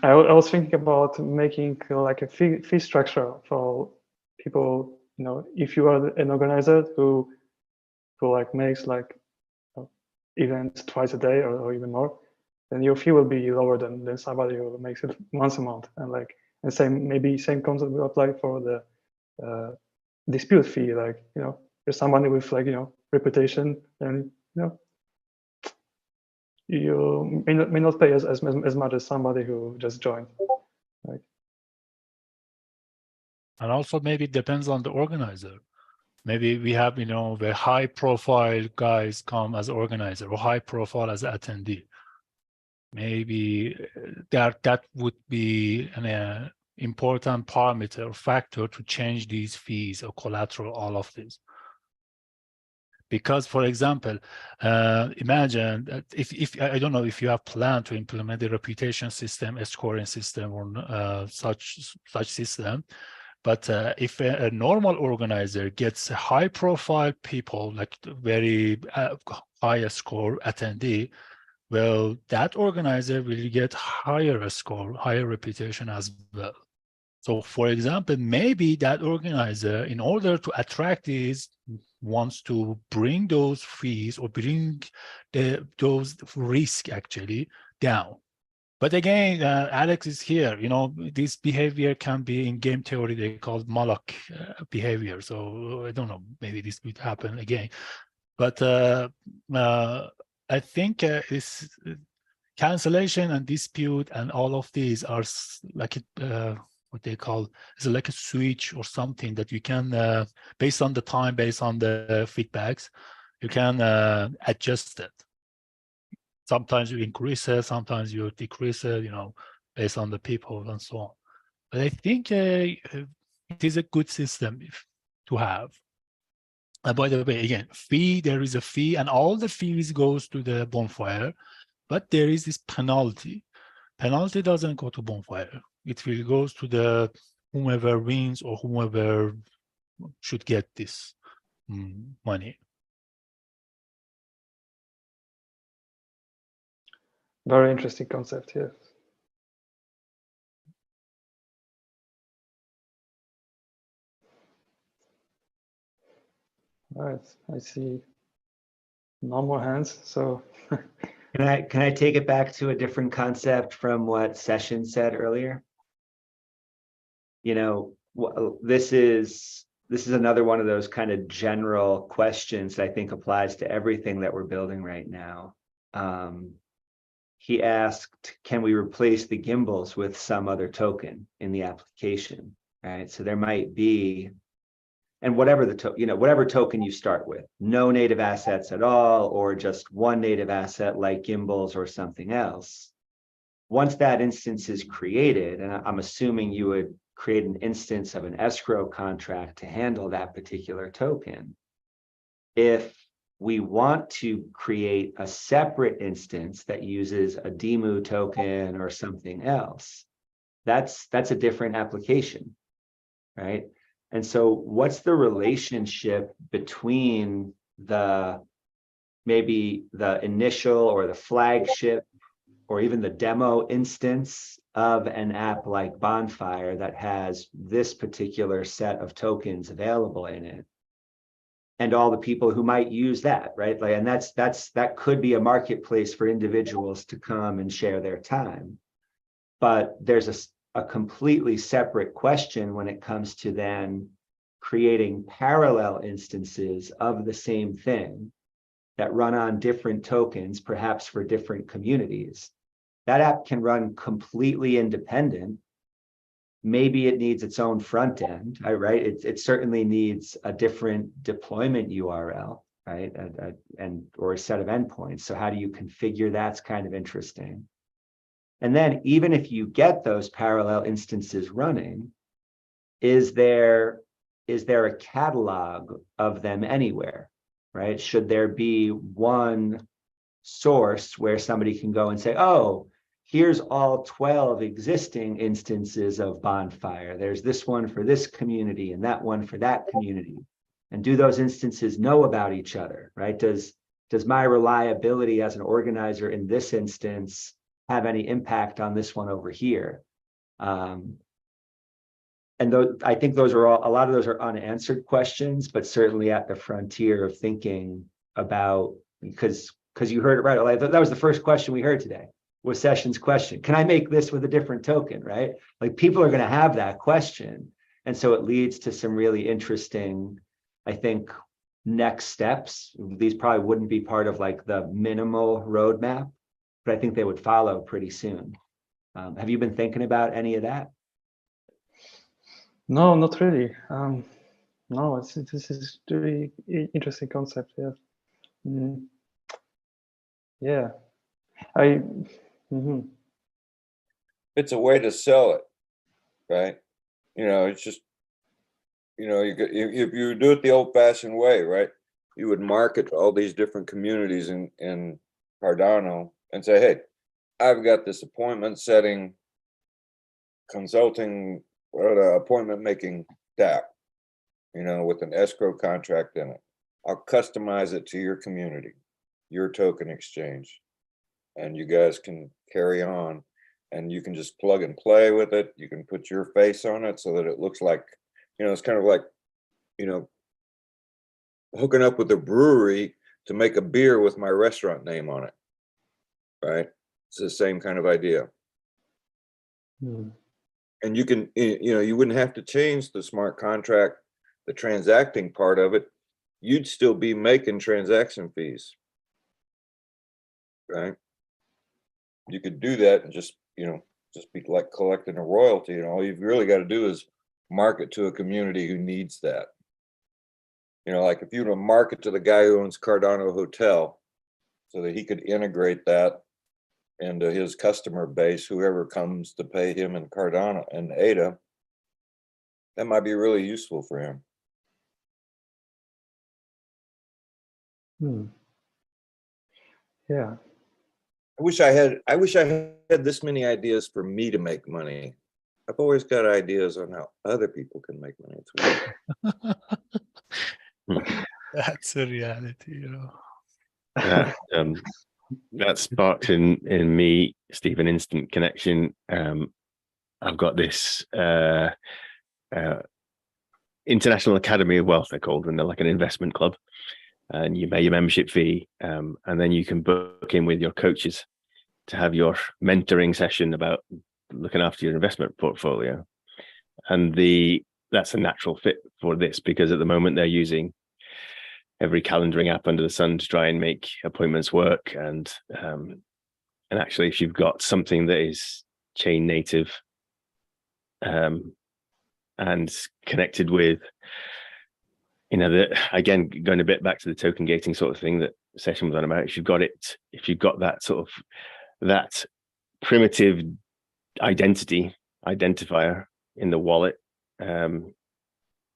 I was thinking about making like a fee structure for people. You know, if you are an organizer who like makes like events twice a day or even more, then your fee will be lower than somebody who makes it once a month. And like, and same concept will apply for the dispute fee. Like, you know, there's somebody with like, you know, reputation, and you know, you may not pay as much as somebody who just joined. Right? And also maybe it depends on the organizer. Maybe we have, you know, the high profile guys come as organizer or high profile as attendee. Maybe that would be an important parameter or factor to change these fees or collateral, all of this. Because, for example, imagine that if I don't know if you have planned to implement a reputation system, a scoring system, or such system, but if a normal organizer gets high-profile people, like very high score attendee, well, that organizer will get higher score, higher reputation as well. So, for example, maybe that organizer, in order to attract these, wants to bring those fees or bring those risk actually down. But again, Alex is here. You know, this behavior can be in game theory, they call it Moloch behavior. So I don't know, maybe this would happen again. But I think this cancellation and dispute and all of these are like what they call is like a switch or something that you can, based on the time, based on the feedbacks, you can adjust it. Sometimes you increase it, sometimes you decrease it, you know, based on the people and so on. But I think it is a good system to have. And by the way, again, fee, there is a fee, and all the fees goes to the bonfire, but there is this penalty. Penalty doesn't go to bonfire. It will goes to the whomever wins or whomever should get this money. Very interesting concept, yes. All right, I see no more hands, so. Can I take it back to a different concept from what Session said earlier? You know, this is another one of those kind of general questions that I think applies to everything that we're building right now. he asked, can we replace the gimbals with some other token in the application, right? So there might be, and whatever whatever token you start with, no native assets at all, or just one native asset like gimbals or something else. Once that instance is created, and I'm assuming you would create an instance of an escrow contract to handle that particular token. If we want to create a separate instance that uses a DEMU token or something else, that's a different application, right? And so what's the relationship between maybe the initial or the flagship or even the demo instance of an app like Bonfire that has this particular set of tokens available in it, and all the people who might use that, right? Like, and that could be a marketplace for individuals to come and share their time. But there's a completely separate question when it comes to then creating parallel instances of the same thing that run on different tokens, perhaps for different communities. That app can run completely independent. Maybe it needs its own front end, right? It certainly needs a different deployment URL, right? Or a set of endpoints. So how do you configure that's kind of interesting. And then even if you get those parallel instances running, is there a catalog of them anywhere, right? Should there be one source where somebody can go and say, oh, here's all 12 existing instances of Bonfire. There's this one for this community and that one for that community. And do those instances know about each other, right? Does my reliability as an organizer in this instance have any impact on this one over here? And I think those are a lot of those are unanswered questions, but certainly at the frontier of thinking about, because you heard it right. Like, that was the first question we heard today, was Sessions' question. Can I make this with a different token, right? Like, people are going to have that question. And so it leads to some really interesting, I think, next steps. These probably wouldn't be part of like the minimal roadmap, but I think they would follow pretty soon. Have you been thinking about any of that? No, not really. No, this is really interesting concept. Yeah. Yeah. It's a way to sell it, right? It's just, if you do it the old-fashioned way, right? You would market to all these different communities in Cardano and say, hey, I've got this appointment setting, consulting, appointment making app, with an escrow contract in it. I'll customize it to your community, your token exchange, and you guys can carry on, and you can just plug and play with it. You can put your face on it so that it looks like, it's kind of like, hooking up with a brewery to make a beer with my restaurant name on it, right? It's the same kind of idea. And you can, you wouldn't have to change the smart contract, the transacting part of it. You'd still be making transaction fees, right? You could do that and just be like collecting a royalty. All you've really got to do is market to a community who needs that. Like if you were to market to the guy who owns Cardano Hotel so that he could integrate that into his customer base, whoever comes to pay him in Cardano and ADA, that might be really useful for him. Yeah. I wish I had this many ideas for me to make money. I've always got ideas on how other people can make money. It's weird. That's a reality, That sparked in me, Steve, an instant connection. I've got this International Academy of Wealth, they're called, and they're like an investment club. And you pay your membership fee, and then you can book in with your coaches to have your mentoring session about looking after your investment portfolio. And that's a natural fit for this, because at the moment they're using every calendaring app under the sun to try and make appointments work, and And actually, if you've got something that is chain native and connected with, again, going a bit back to the token gating sort of thing that session was on about, if you've got that sort of that primitive identifier in the wallet, then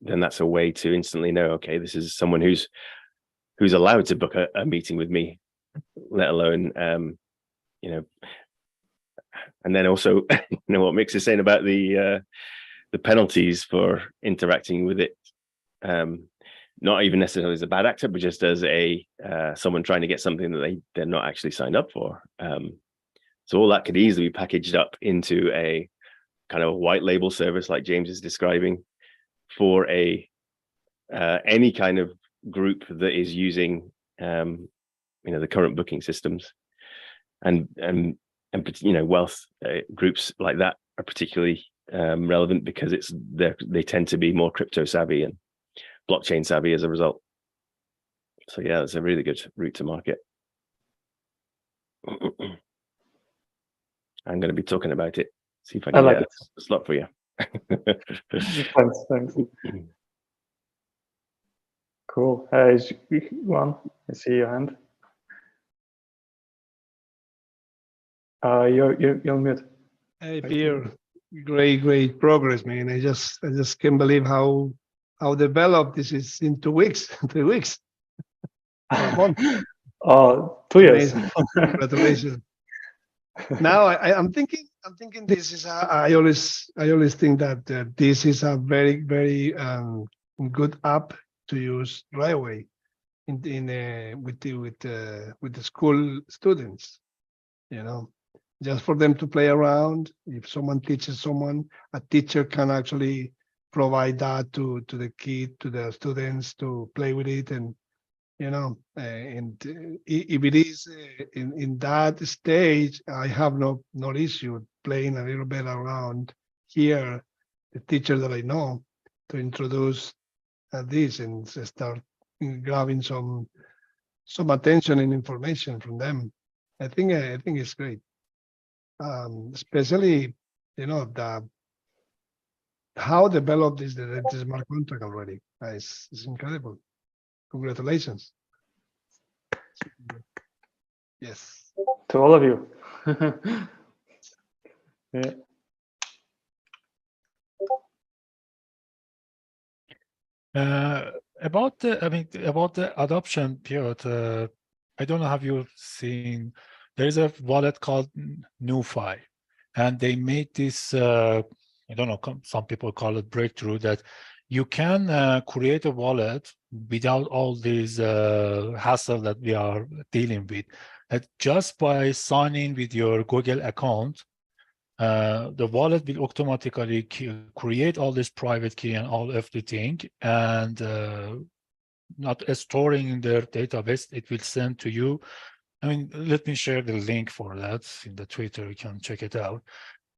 that's a way to instantly know, okay, this is someone who's allowed to book a meeting with me, let alone, and then also, what Mix is saying about the penalties for interacting with it, not even necessarily as a bad actor, but just as someone trying to get something that they're not actually signed up for. So all that could easily be packaged up into a kind of white label service like James is describing for any kind of group that is using the current booking systems, and wealth groups like that are particularly relevant because they tend to be more crypto savvy and blockchain savvy as a result. So yeah, it's a really good route to market. I'm going to be talking about it. See if I can like get a slot for you. Thanks. Cool. Juan, I see your hand. You're on mute. Hey, Pierre, great progress, man. I just can't believe how developed this is in 2 weeks, 3 weeks. A month. Oh, 2 years. Amazing. Congratulations. Now I'm thinking this is I always think that this is a very good app to use right away with the school students, just for them to play around. If someone teaches someone, a teacher can actually provide that to the students to play with it, and if it is in that stage, I have no issue playing a little bit around here, the teacher that I know, to introduce this and start grabbing some attention and information from them. I think it's great, especially how developed is the smart contract already. It's incredible. Congratulations. Yes. To all of you. Yeah. About the adoption period, I don't know, have you seen, there is a wallet called NuFi, and they made this, I don't know, some people call it breakthrough, that you can create a wallet without all these hassle that we are dealing with. That just by signing with your Google account, the wallet will automatically create all this private key and everything, and not storing in their database. It will send to you. I mean, let me share the link for that in the Twitter. You can check it out.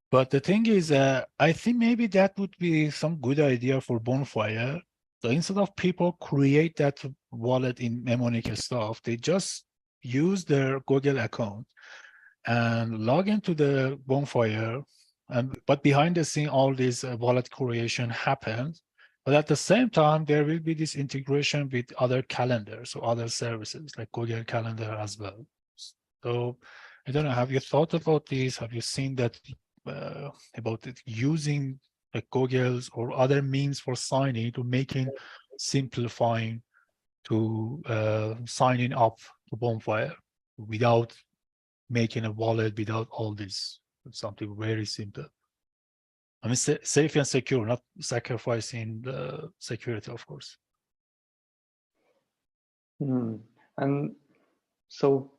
But the thing is, I think maybe that would be some good idea for Bonfire. So instead of people create that wallet in mnemonic stuff, they just use their Google account and log into the Bonfire. But behind the scene, all this wallet creation happens. But at the same time, there will be this integration with other calendars or other services like Google Calendar as well. So I don't know, have you thought about this? Have you seen that about it, using like Google's or other means for signing to simplifying to signing up to Bonfire without making a wallet, without all this, something very simple. I mean, safe and secure, not sacrificing the security, of course. And so,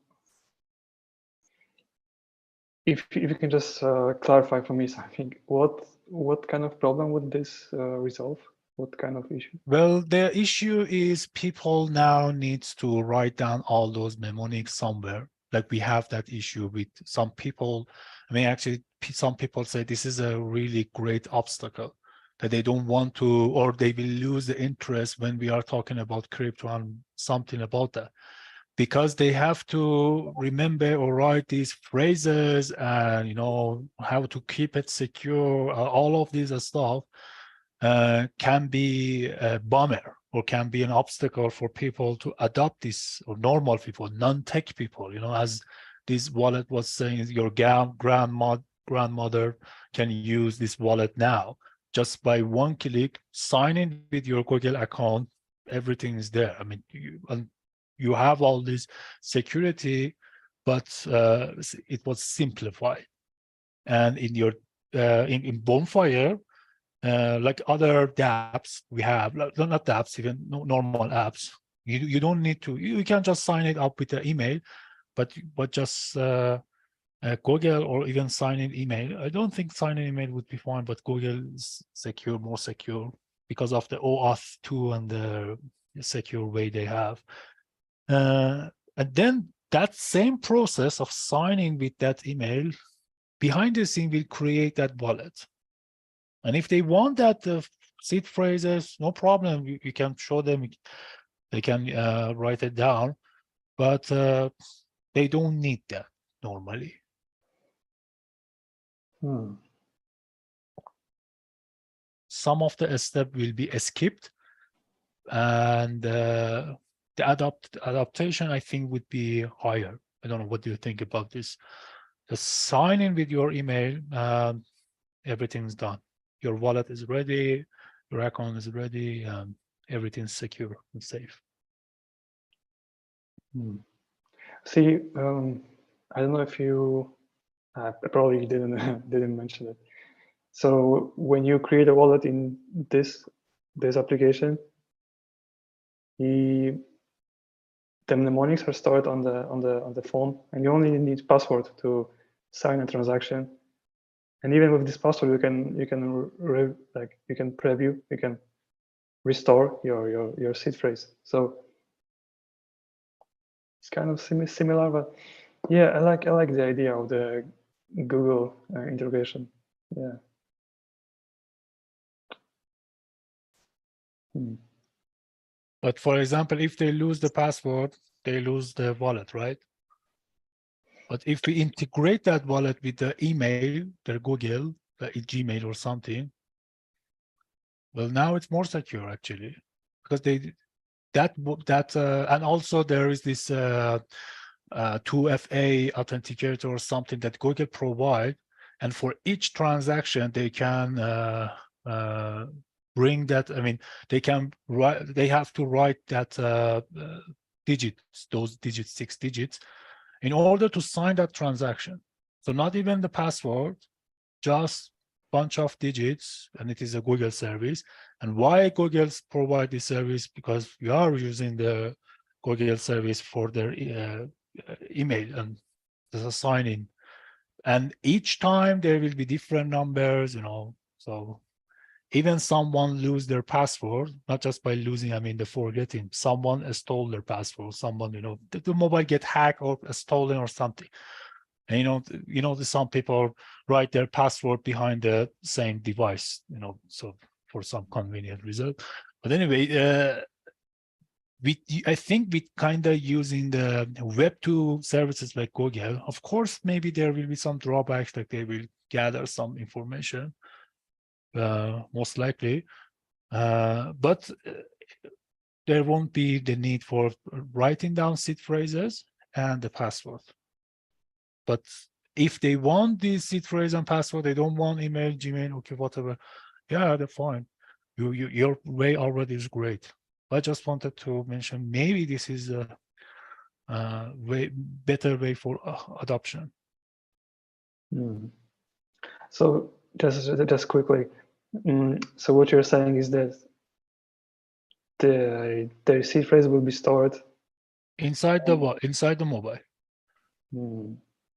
if you can just clarify for me something, what kind of problem would this resolve? What kind of issue? Well, the issue is people now need to write down all those mnemonics somewhere. Like we have that issue with some people. I mean, actually, some people say this is a really great obstacle that they don't want to, or they will lose the interest when we are talking about crypto and something about that. because they have to remember or write these phrases and how to keep it secure, all of these stuff can be a bummer or can be an obstacle for people to adopt this, or normal people, non-tech people, as this wallet was saying, your grandmother can use this wallet now. Just by one click, sign in with your Google account, everything is there. I mean, you have all this security, but it was simplified. And in your in Bonfire, like other dApps we have, not dApps, even normal apps, you don't need to. You can just sign it up with the email, but just Google or even sign-in email. I don't think sign-in email would be fine, but Google is secure, more secure because of the OAuth 2 and the secure way they have. And then that same process of signing with that email, behind the scene will create that wallet. And if they want that seed phrases, no problem. You can show them, they can write it down, but they don't need that normally. Some of the step will be skipped, and the adaptation, I think, would be higher. I don't know. What do you think about this? Just sign in with your email. Everything's done. Your wallet is ready. Your account is ready. Everything's secure and safe. See, I don't know if you probably didn't mention it. So when you create a wallet in this application, the mnemonics are stored on the phone, and you only need password to sign a transaction. And even with this password, you can preview, you can restore your seed phrase. So it's kind of similar, but yeah, I like the idea of the Google integration. Yeah. But for example, if they lose the password, they lose the wallet, right? But if we integrate that wallet with the email, the Google, the Gmail or something, well, now it's more secure actually, because and also there is this 2FA authenticator or something that Google provide, and for each transaction they can bring that. I mean, they can write. They have to write that digits, those digits, 6 digits, in order to sign that transaction. So not even the password, just bunch of digits, and it is a Google service. And why Google provide this service? Because we are using the Google service for their email, and there's a sign-in. And each time there will be different numbers, so even someone lose their password, not just by losing, I mean the forgetting, someone stole their password, someone, the mobile get hacked or stolen or something. And some people write their password behind the same device, so for some convenient result. But anyway, I think we kind of using the Web 2 services like Google. Of course, maybe there will be some drawbacks, like they will gather some information, most likely, but there won't be the need for writing down seed phrases and the password. But if they want these seed phrase and password, they don't want email, Gmail, okay, whatever, yeah, they're fine. Your way already is great. I just wanted to mention maybe this is a better way for adoption. So just quickly, so what you're saying is that the seed phrase will be stored inside the mobile,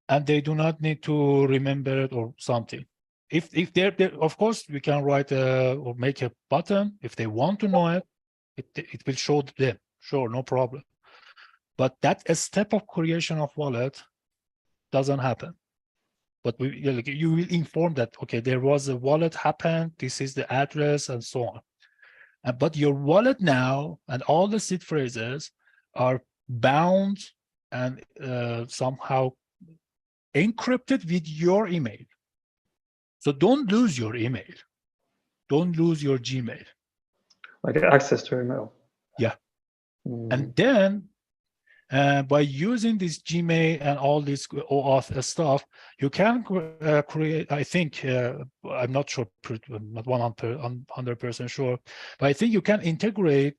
and they do not need to remember it or something. If they're of course, we can write or make a button. If they want to know it, it will show them. Sure, no problem. But that a step of creation of wallet doesn't happen. But you will inform that, okay, there was a wallet happened, this is the address and so on. But your wallet now and all the seed phrases are bound and somehow encrypted with your email. So don't lose your email. Don't lose your Gmail. Like access to email. Yeah. Mm. And then by using this Gmail and all this OAuth stuff, you can create, I think, I'm not sure, I'm not 100% sure, but I think you can integrate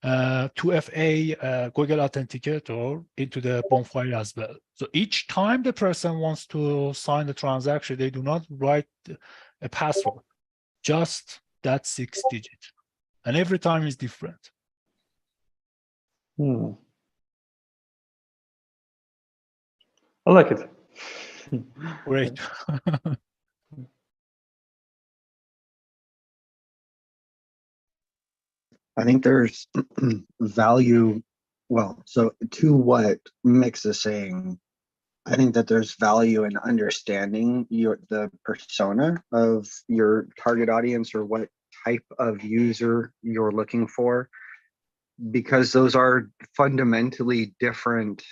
2FA Google Authenticator into the Bonfire as well. So each time the person wants to sign the transaction, they do not write a password, just that 6 digit. And every time is different. Hmm. I like it. Great. I think there's value. Well, so to what Mix is saying, I think that there's value in understanding the persona of your target audience or what type of user you're looking for, because those are fundamentally different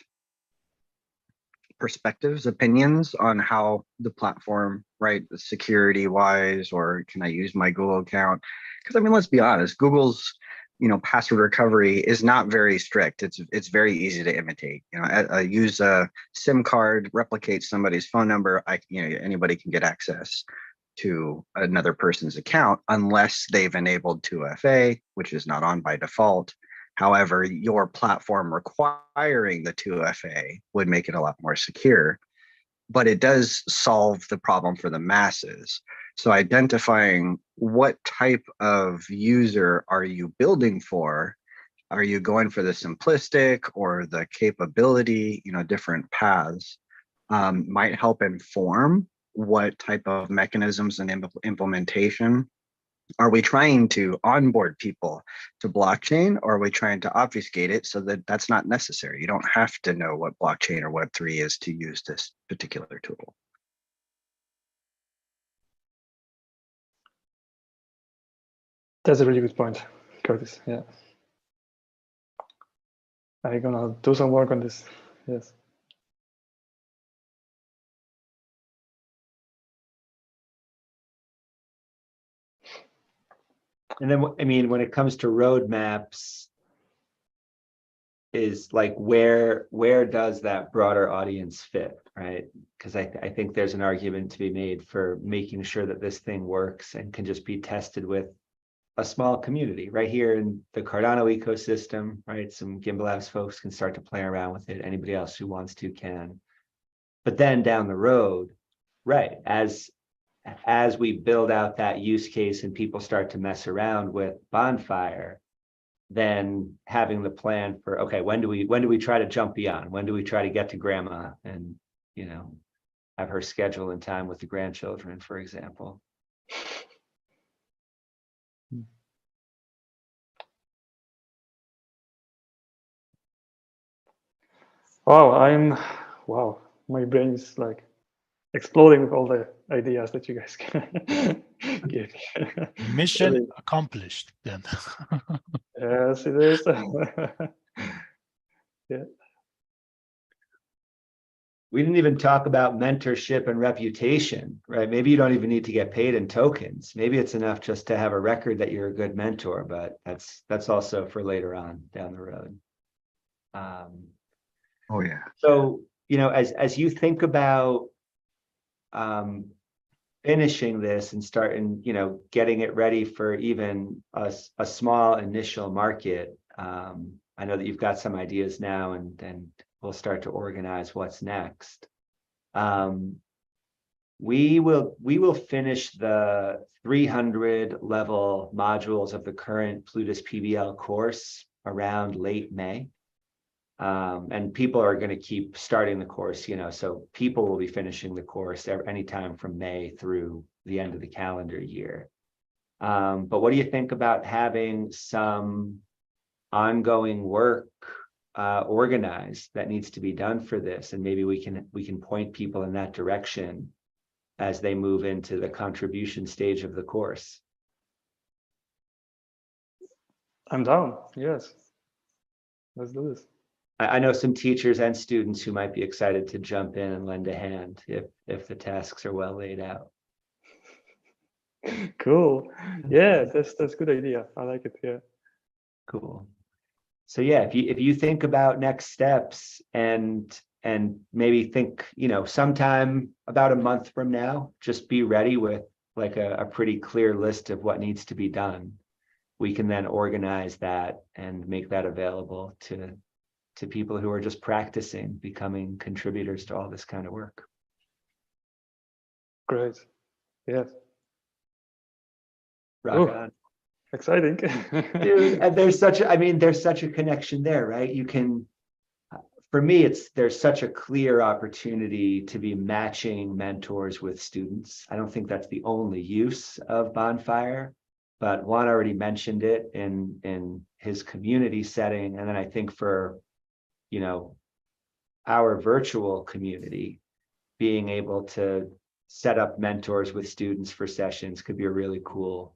perspectives, opinions on how the platform, right, security wise, or can I use my Google account? Because I mean, let's be honest, Google's password recovery is not very strict. It's very easy to imitate. I use a SIM card, replicate somebody's phone number. Anybody can get access to another person's account unless they've enabled 2FA, which is not on by default. However, your platform requiring the 2FA would make it a lot more secure, but it does solve the problem for the masses. So identifying what type of user are you building for? Are you going for the simplistic or the capability, different paths might help inform what type of mechanisms and implementation. Are we trying to onboard people to blockchain, or are we trying to obfuscate it so that that's not necessary? You don't have to know what blockchain or Web3 is to use this particular tool. That's a really good point, Curtis. Yeah. I'm gonna do some work on this. Yes. And then, I mean, when it comes to roadmaps, is like where does that broader audience fit, right? Because I think there's an argument to be made for making sure that this thing works and can just be tested with a small community right here in the Cardano ecosystem, right? Some Gimbalabs folks can start to play around with it. Anybody else who wants to can. But then down the road, right, as we build out that use case and people start to mess around with Bonfire, then having the plan for, okay, when do we try to jump beyond? When do we try to get to grandma and, have her schedule in time with the grandchildren, for example? Wow, my brain is like exploding with all the ideas that you guys give. Mission Really. accomplished then. Yes, it is. Yeah. We didn't even talk about mentorship and reputation, right? Maybe you don't even need to get paid in tokens. Maybe it's enough just to have a record that you're a good mentor, but that's also for later on down the road. Oh yeah. So, as you think about finishing this and starting, getting it ready for even a small initial market, I know that you've got some ideas now, and we'll start to organize what's next. We will finish the 300 level modules of the current Plutus PBL course around late May. And people are going to keep starting the course, so people will be finishing the course anytime from May through the end of the calendar year. But what do you think about having some ongoing work organized that needs to be done for this? And maybe we can point people in that direction as they move into the contribution stage of the course. I'm down. Yes. Let's do this. I know some teachers and students who might be excited to jump in and lend a hand if the tasks are well laid out. Cool. Yeah, that's a good idea. I like it. Yeah. Cool. So yeah, if you think about next steps and maybe think, sometime about a month from now, just be ready with like a pretty clear list of what needs to be done. We can then organize that and make that available to people who are just practicing becoming contributors to all this kind of work. Great. Yes. Rock Ooh. on. Exciting. Dude, and there's such a connection there, right? You can, for me, there's such a clear opportunity to be matching mentors with students. I don't think that's the only use of Bonfire, but Juan already mentioned it in his community setting. And then I think for, our virtual community, being able to set up mentors with students for sessions could be a really cool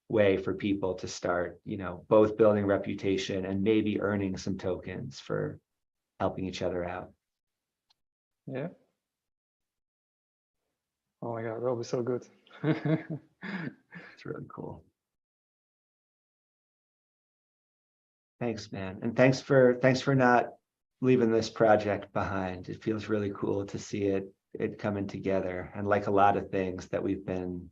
way for people to start, both building reputation and maybe earning some tokens for helping each other out. Yeah. Oh my God, that'll be so good. It's really cool. Thanks, man. And thanks for not leaving this project behind. It feels really cool to see it coming together. And like a lot of things that we've been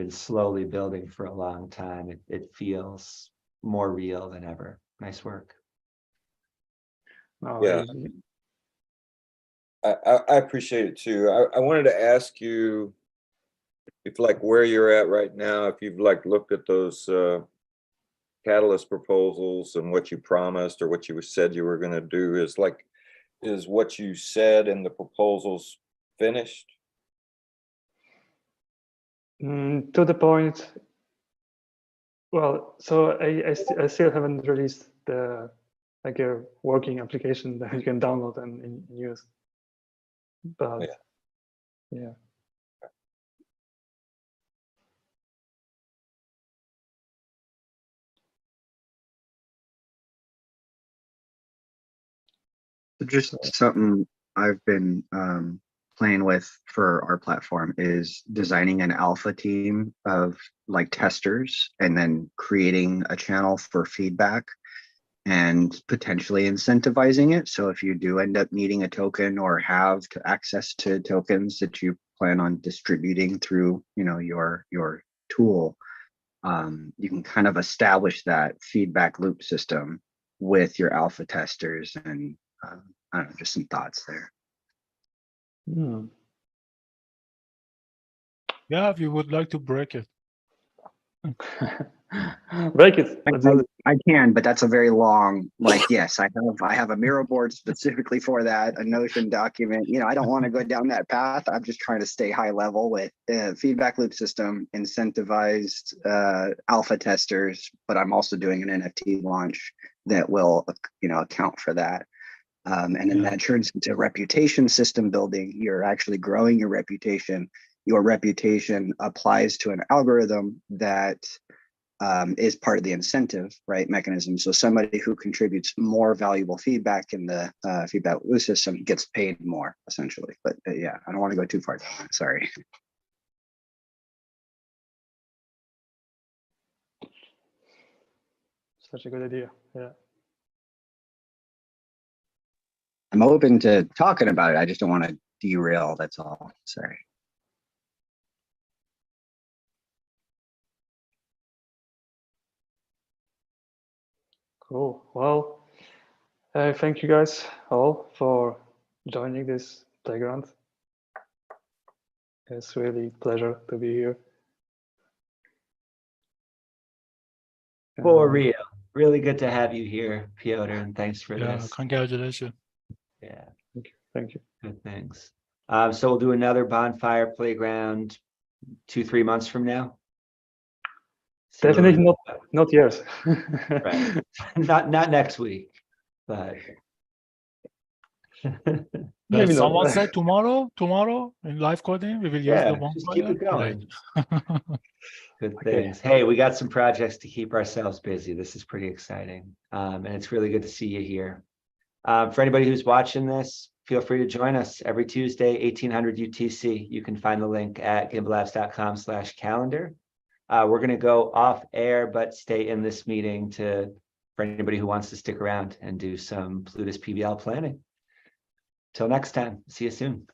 slowly building for a long time, it feels more real than ever. Nice work. No, Yeah. I appreciate it too. I wanted to ask you if like where you're at right now, if you've like looked at those Catalyst proposals and what you promised or what you said you were going to do, is what you said in the proposals finished? To the point. Well, so I still haven't released the like a working application that you can download and use. But yeah. Just something I've been playing with for our platform is designing an alpha team of like testers and then creating a channel for feedback and potentially incentivizing it. So if you do end up needing a token or have access to tokens that you plan on distributing through, your tool, you can kind of establish that feedback loop system with your alpha testers. And I don't know, just some thoughts there. Yeah, if you would like to break it. Break it. Let's do it. I can, but that's a very long, yes, I have a Miro board specifically for that, a Notion document. I don't want to go down that path. I'm just trying to stay high level with feedback loop system, incentivized alpha testers, but I'm also doing an NFT launch that will, account for that. And then that turns into reputation system building. You're actually growing your reputation. Your reputation applies to an algorithm that is part of the incentive, right, mechanism. So somebody who contributes more valuable feedback in the feedback loop system gets paid more, essentially. But yeah, I don't want to go too far down that. Sorry. Such a good idea. Yeah. I'm open to talking about it. I just don't want to derail. That's all. Sorry. Cool. Well, thank you guys all for joining this playground. It's really a pleasure to be here. For real. Really good to have you here, Piotr, and thanks for Yeah, this. congratulations. Yeah. Thank you. Good things. So we'll do another Bonfire Playground 2-3 months from now. See where Definitely we- not yours. Right. Not next week, but Maybe not. Someone said tomorrow in live coding, we will use the yeah, just keep bonfire. it going. Good Okay. things. Hey, we got some projects to keep ourselves busy. This is pretty exciting. And it's really good to see you here. For anybody who's watching this, feel free to join us every Tuesday, 1800 UTC. You can find the link at gimbalabs.com/calendar. We're going to go off air, but stay in this meeting for anybody who wants to stick around and do some Plutus PBL planning. Till next time, see you soon.